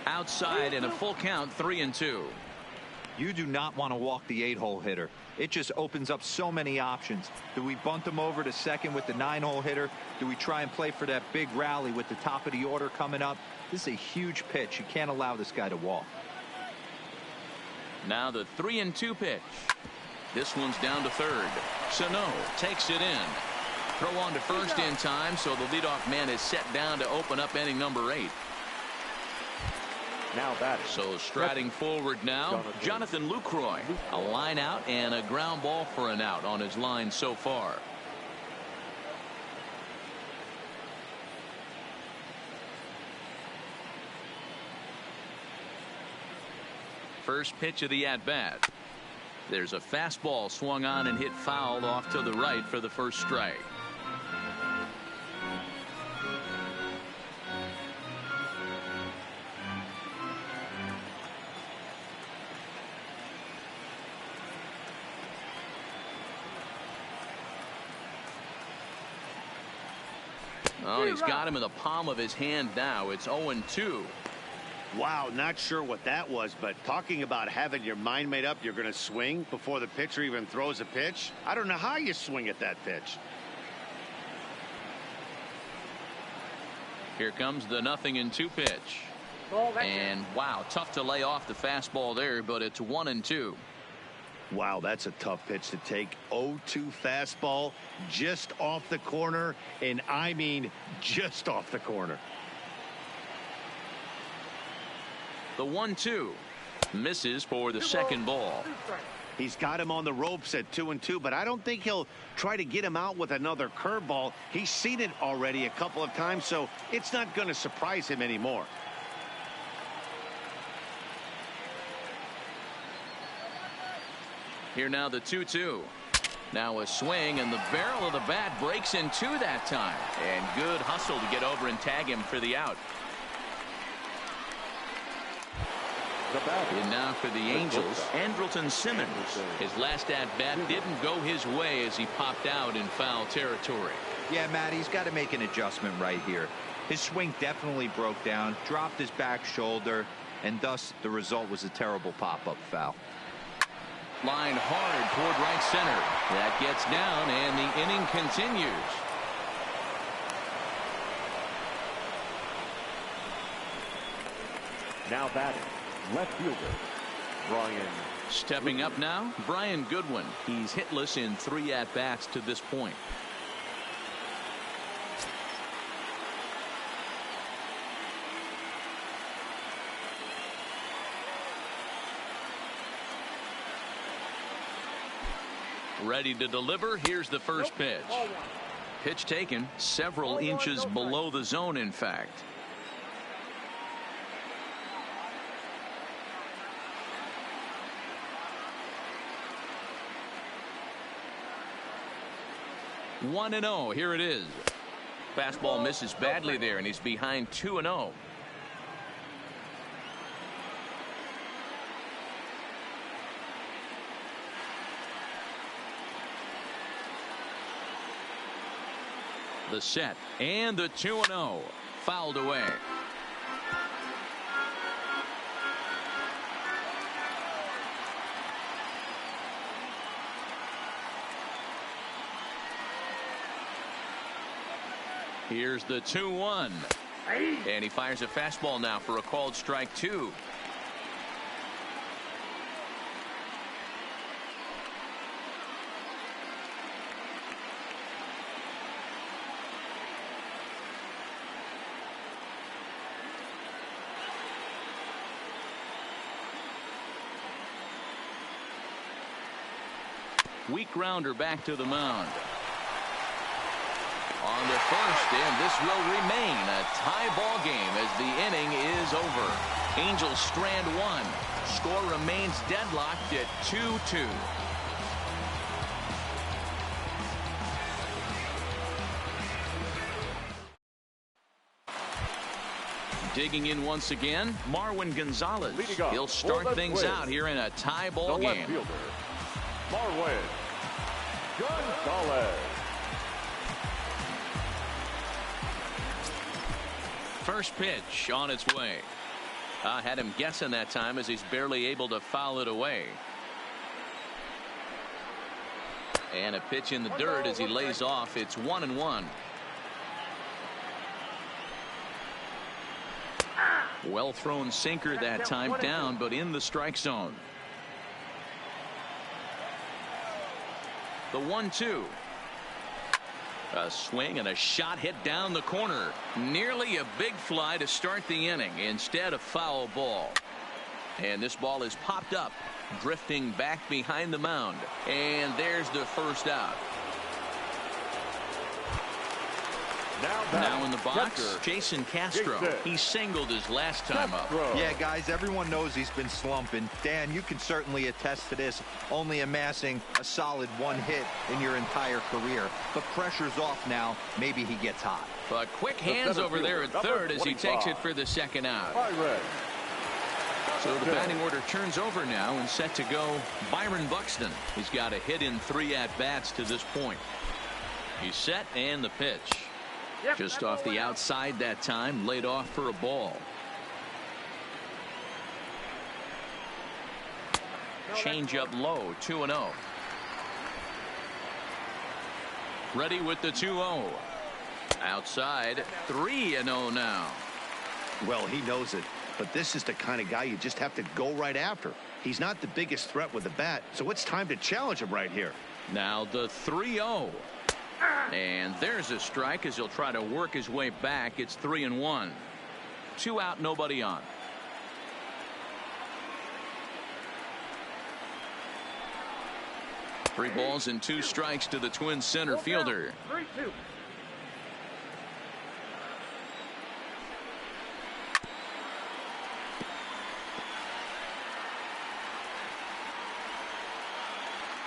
Outside in a full count, 3-2. You do not want to walk the 8-hole hitter. It just opens up so many options. Do we bunt him over to second with the 9-hole hitter? Do we try and play for that big rally with the top of the order coming up? This is a huge pitch. You can't allow this guy to walk. Now the 3-2 pitch. This one's down to third. Sano takes it in. Throw on to first in time, so the leadoff man is set down to open up inning number 8. Now batting. So striding forward now, Jonathan Lucroy. A line out and a ground ball for an out on his line so far. First pitch of the at-bat. There's a fastball swung on and hit foul off to the right for the first strike. Oh, he's got him in the palm of his hand now. It's 0-2. Wow, not sure what that was, but talking about having your mind made up you're going to swing before the pitcher even throws a pitch. I don't know how you swing at that pitch. Here comes the 0-2 pitch. And wow, tough to lay off the fastball there, but it's 1-2. Wow, that's a tough pitch to take. 0-2 fastball just off the corner, and I mean just off the corner. The 1-2 misses for the second ball. He's got him on the ropes at 2-2, but I don't think he'll try to get him out with another curveball. He's seen it already a couple of times, so it's not going to surprise him anymore. Here now the 2-2. Now a swing, and the barrel of the bat breaks in two that time. And good hustle to get over and tag him for the out. And now for the Angels, Andrelton Simmons. His last at-bat didn't go his way as he popped out in foul territory. Yeah, Matt, he's got to make an adjustment right here. His swing definitely broke down, dropped his back shoulder, and thus the result was a terrible pop-up foul. Line hard toward right center. That gets down, and the inning continues. Now batting, left fielder, Brian. Stepping up now, Brian Goodwin. He's hitless in 3 at-bats to this point. Ready to deliver. Here's the first pitch. Pitch taken several inches below the zone, in fact. One and 0. Here it is. Fastball misses badly there, and he's behind 2-0. The set and the 2-0. Fouled away. Here's the 2-1. And he fires a fastball now for a called strike 2. Weak grounder back to the mound. On the first, and this will remain a tie ball game as the inning is over. Angels strand one. Score remains deadlocked at 2-2. Digging in once again, Marwin Gonzalez. He'll start things out here in a tie ball game. Marwin Gonzalez. First pitch on its way. I had him guessing that time as he's barely able to foul it away. And a pitch in the dirt as he lays off. It's 1-1. Well thrown sinker that time, down but in the strike zone. The 1-2. A swing and a shot hit down the corner. Nearly a big fly to start the inning. Instead, a foul ball. And this ball is popped up, drifting back behind the mound. And there's the first out. Now in the box, Jason Castro. He singled his last time up. Yeah, guys, everyone knows he's been slumping. Dan, you can certainly attest to this, only amassing a solid one hit in your entire career. But pressure's off now. Maybe he gets hot. But quick hands over there at third as he takes it for the second out. So the batting order turns over now and set to go Byron Buxton. He's got a hit in 3 at-bats to this point. He's set and the pitch. Just off the outside that time, laid off for a ball. Change up low, 2-0. Ready with the 2-0. Outside, 3-0 now. Well, he knows it, but this is the kind of guy you just have to go right after. He's not the biggest threat with the bat, so it's time to challenge him right here. Now the 3-0. And there's a strike as he'll try to work his way back. It's 3-1. 2 out, nobody on. Three balls and 2 strikes to the Twins center fielder. 3-2.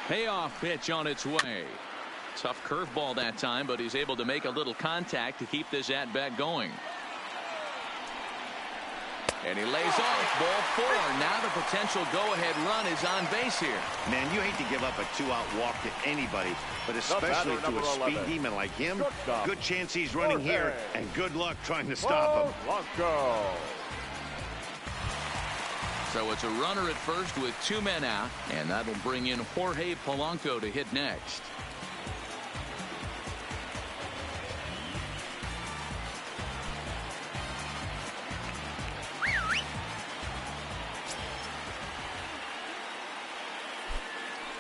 Payoff pitch on its way. Tough curveball that time, but he's able to make a little contact to keep this at-bat going. And he lays off ball 4. Now the potential go-ahead run is on base here. Man, you hate to give up a 2-out walk to anybody, but especially to a speed demon like him. Good chance he's running here, and good luck trying to stop him. So it's a runner at first with 2 men out, and that'll bring in Jorge Polanco to hit next.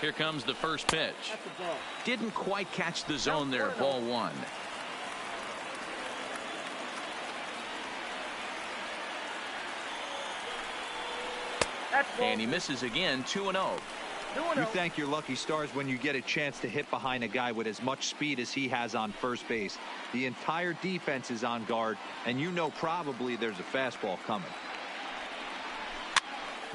Here comes the first pitch. Didn't quite catch the zone there. Ball 1. And he misses again. 2-0. You thank your lucky stars when you get a chance to hit behind a guy with as much speed as he has on first base. The entire defense is on guard, and you know probably there's a fastball coming.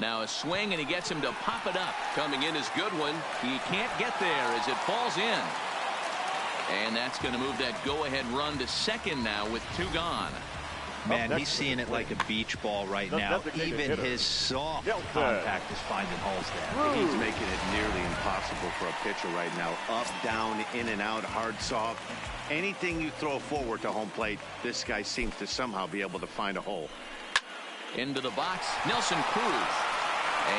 Now a swing, and he gets him to pop it up. Coming in is Goodwin. He can't get there as it falls in. And that's going to move that go-ahead run to second now with 2 gone. Man, he's seeing it like a beach ball right now. Even his soft contact is finding holes there. He's making it nearly impossible for a pitcher right now. Up, down, in and out, hard, soft. Anything you throw forward to home plate, this guy seems to somehow be able to find a hole. Into the box, Nelson Cruz.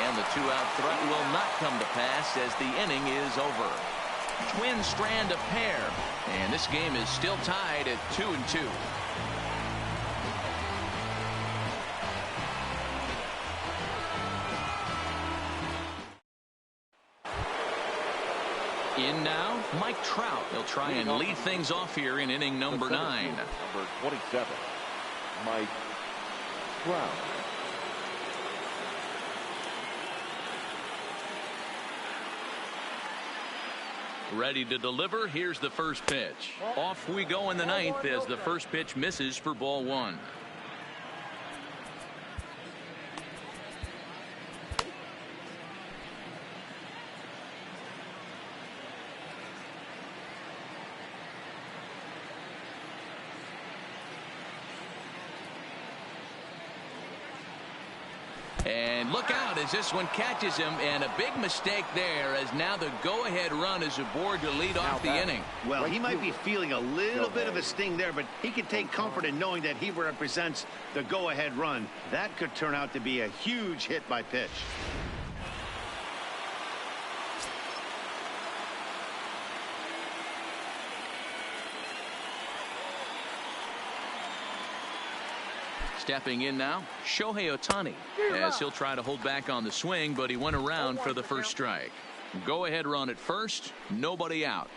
And the 2-out threat will not come to pass as the inning is over. Twins strand a pair, and this game is still tied at 2-2. In now, Mike Trout. He'll try and lead things off here in inning number 9. Number 27, Mike Trout. Ready to deliver. Here's the first pitch. Off we go in the 9th as the first pitch misses for ball 1. And look out as this one catches him, and a big mistake there as now the go-ahead run is aboard to lead off the inning. Well, he might be feeling a little bit of a sting there, but he can take comfort in knowing that he represents the go-ahead run. That could turn out to be a huge hit by pitch. Stepping in now, Shohei Ohtani, as he'll try to hold back on the swing, but he went around for the first strike. Go ahead run at first, nobody out.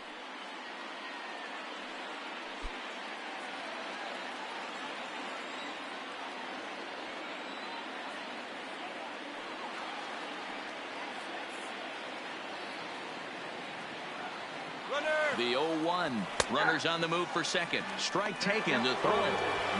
The 0-1. Runners on the move for second. Strike taken to throw.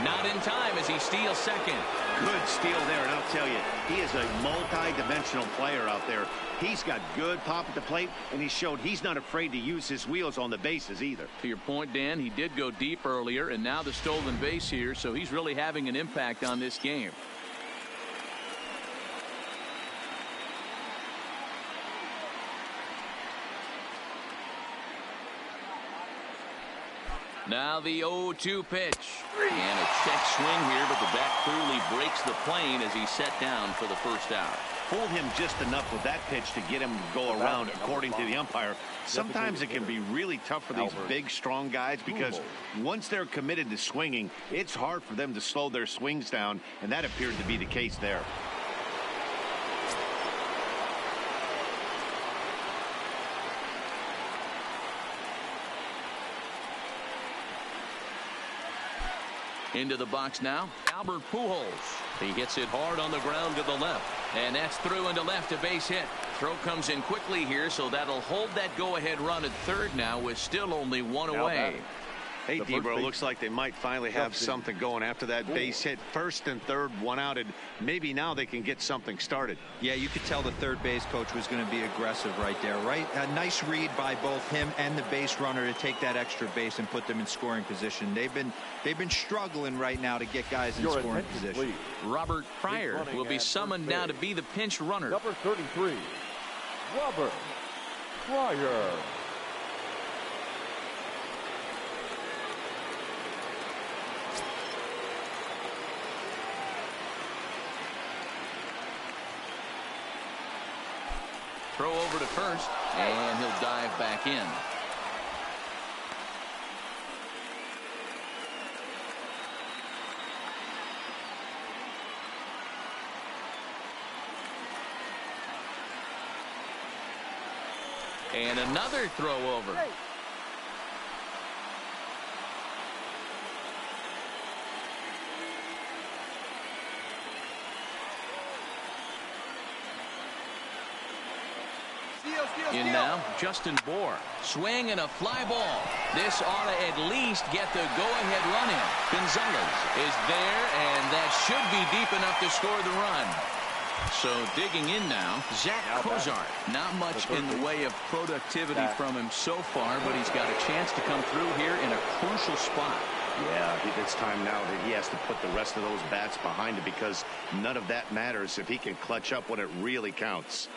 Not in time as he steals second. Good steal there, and I'll tell you, he is a multi-dimensional player out there. He's got good pop at the plate, and he showed he's not afraid to use his wheels on the bases either. To your point, Dan, he did go deep earlier, and now the stolen base here, so he's really having an impact on this game. Now the 0-2 pitch. And a check swing here, but the bat clearly breaks the plane as he's set down for the first out. Fooled him just enough with that pitch to get him to go around, according to the umpire. Sometimes it can be really tough for these big, strong guys because once they're committed to swinging, it's hard for them to slow their swings down, and that appeared to be the case there. Into the box now, Albert Pujols. He hits it hard on the ground to the left. And that's through into left, a base hit. Throw comes in quickly here, so that'll hold that go-ahead run at third now with still only one away. Hey, Debro, looks like they might finally have something going after that base hit. First and third, one out, and maybe now they can get something started. Yeah, you could tell the third base coach was going to be aggressive right there, right? A nice read by both him and the base runner to take that extra base and put them in scoring position. They've been struggling right now to get guys in scoring position. Please. Robert Pryor will be summoned now to be the pinch runner. Number 33, Robert Pryor. Throw over to first, and he'll dive back in. And another throw over. In now, Justin Bohr. Swing and a fly ball. This ought to at least get the go-ahead run in. Gonzalez is there, and that should be deep enough to score the run. So digging in now, Zach Cozart. Not much in the way of productivity from him so far, but he's got a chance to come through here in a crucial spot. Yeah, it's time now that he has to put the rest of those bats behind him, because none of that matters if he can clutch up when it really counts.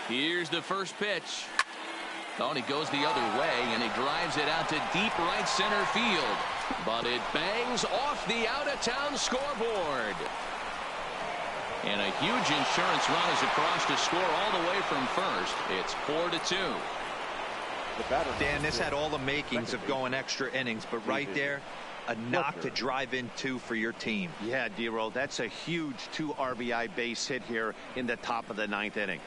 Here's the first pitch. Oh, and he goes the other way, and he drives it out to deep right center field. But it bangs off the out-of-town scoreboard. And a huge insurance run is across to score all the way from first. It's 4-2. Dan, this had all the makings of going extra innings, but right there, a knock to drive in 2 for your team. Yeah, D-Roll, that's a huge 2 RBI base hit here in the top of the 9th inning.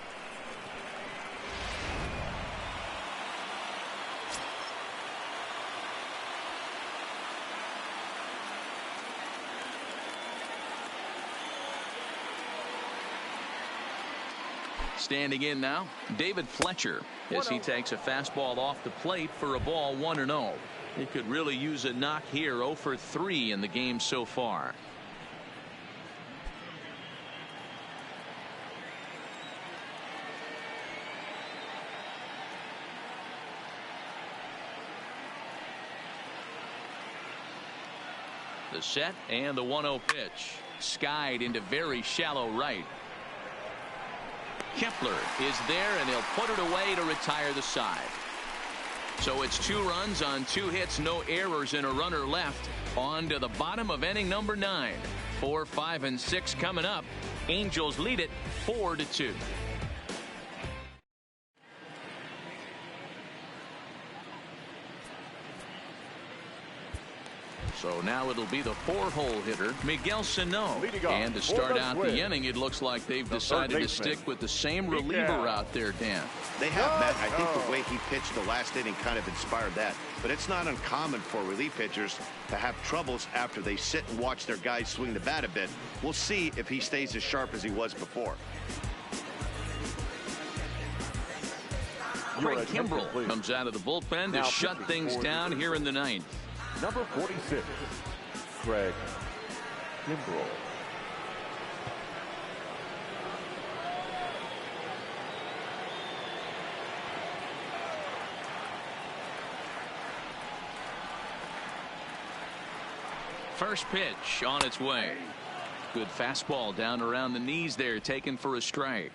Standing in now, David Fletcher, as he takes a fastball off the plate for a ball 1-0. He could really use a knock here. 0 for 3 in the game so far. The set and the 1-0 pitch. Skied into very shallow right. Kepler is there, and he'll put it away to retire the side. So it's 2 runs on 2 hits, no errors, and a runner left. On to the bottom of inning number 9. 4, 5, and 6 coming up. Angels lead it 4-2. So now it'll be the 4-hole hitter, Miguel Sano. And to start out the inning, it looks like they've decided to stick with the same reliever out there, Dan. They have, Matt. I think the way he pitched the last inning kind of inspired that. But it's not uncommon for relief pitchers to have troubles after they sit and watch their guys swing the bat a bit. We'll see if he stays as sharp as he was before. Craig Kimbrell comes out of the bullpen to shut things down here in the 9th. Number 46, Craig Kimbrell. First pitch on its way. Good fastball down around the knees there, taken for a strike.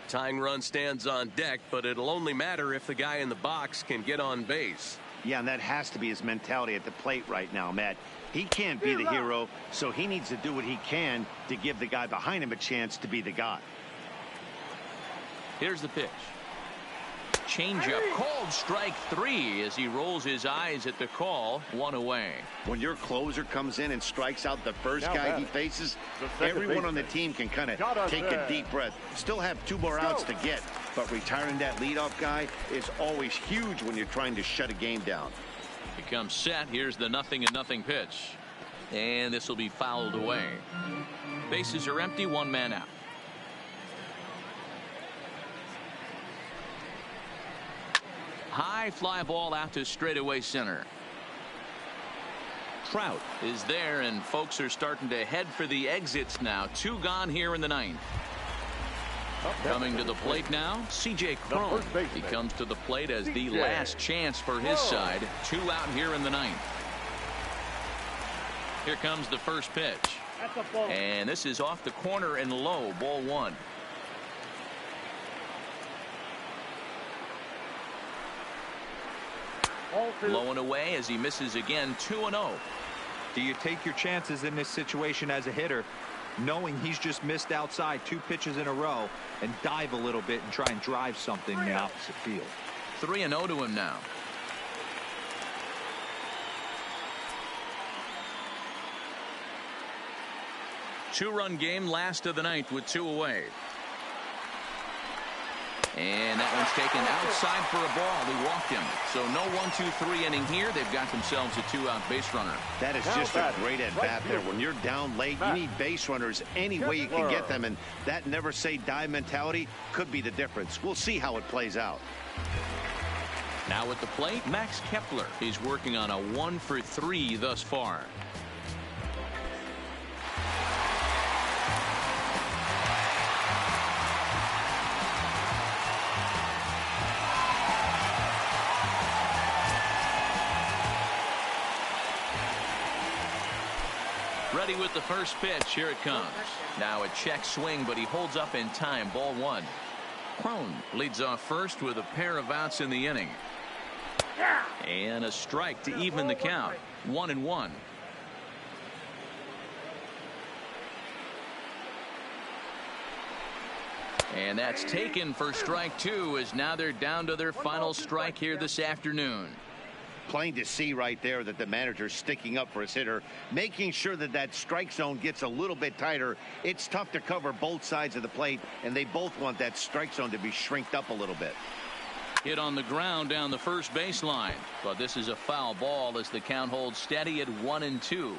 Tying run stands on deck, but it'll only matter if the guy in the box can get on base. Yeah, and that has to be his mentality at the plate right now, Matt. He can't be the hero, so he needs to do what he can to give the guy behind him a chance to be the guy. Here's the pitch. Changeup called strike 3 as he rolls his eyes at the call. 1 away. When your closer comes in and strikes out the first guy he faces, everyone on the team can kind of take a deep breath. Still have 2 more outs to get, but retiring that leadoff guy is always huge when you're trying to shut a game down. He comes set. Here's the 0-0 pitch. And this will be fouled away. Bases are empty, 1 man out. High fly ball out to straightaway center. Trout is there, and folks are starting to head for the exits now. 2 gone here in the 9th. Coming to the plate now, C.J. Cron. He comes to the plate as the last chance for his side. 2 out here in the 9th. Here comes the first pitch. And this is off the corner and low. Ball 1. Low and away as he misses again. 2-0. Do you take your chances in this situation as a hitter, knowing he's just missed outside 2 pitches in a row, and dive a little bit and try and drive something in the opposite field? 3-0 to him now. Two-run game, last of the 9th with 2 away. And that one's taken outside for a ball. He walked him. So no 1-2-3 inning here. They've got themselves a 2-out base runner. That is just a great at-bat there. When you're down late, you need base runners any way you can get them. And that never say die mentality could be the difference. We'll see how it plays out. Now at the plate, Max Kepler. He's working on a 1-for-3 thus far. Ready with the first pitch. Here it comes. Now a check swing, but he holds up in time. Ball one. Crone leads off first with a pair of outs in the inning. And a strike to even the count. 1-1. And that's taken for strike two, as now they're down to their final strike here this afternoon. Plain to see right there that the manager's sticking up for his hitter, making sure that that strike zone gets a little bit tighter. It's tough to cover both sides of the plate, and they both want that strike zone to be shrinked up a little bit. Hit on the ground down the first baseline, but this is a foul ball as the count holds steady at 1-2.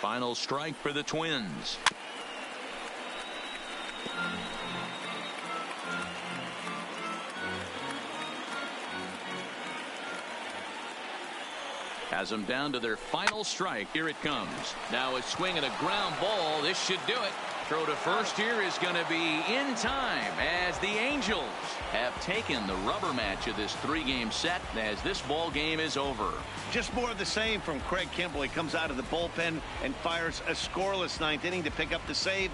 Final strike for the Twins. Has them down to their final strike. Here it comes. Now a swing and a ground ball. This should do it. Throw to first here is going to be in time, as the Angels have taken the rubber match of this three-game set as this ball game is over. Just more of the same from Craig Kimbrel. He comes out of the bullpen and fires a scoreless ninth inning to pick up the save.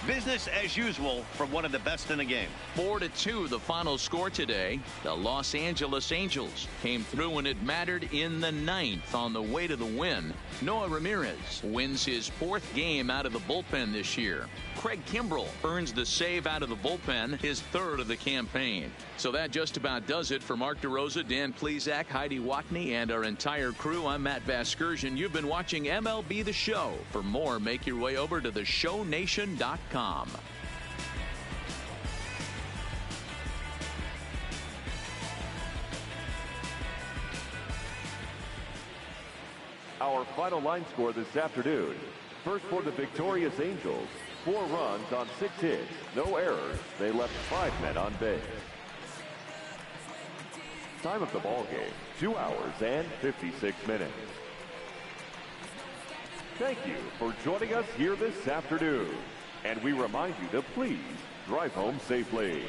Business as usual from one of the best in the game. 4-2 the final score today. The Los Angeles Angels came through when it mattered in the ninth on the way to the win. Noah Ramirez wins his fourth game out of the bullpen this year. Craig Kimbrel earns the save out of the bullpen, his third of the campaign. So that just about does it for Mark DeRosa, Dan Plesac, Heidi Watney, and our entire crew. I'm Matt Vasgersian. You've been watching MLB The Show. For more, make your way over to theshownation.com. Our final line score this afternoon. First for the victorious Angels. 4 runs on 6 hits, no errors. They left 5 men on base. Time of the ball game, 2 hours and 56 minutes. Thank you for joining us here this afternoon. And we remind you to please drive home safely.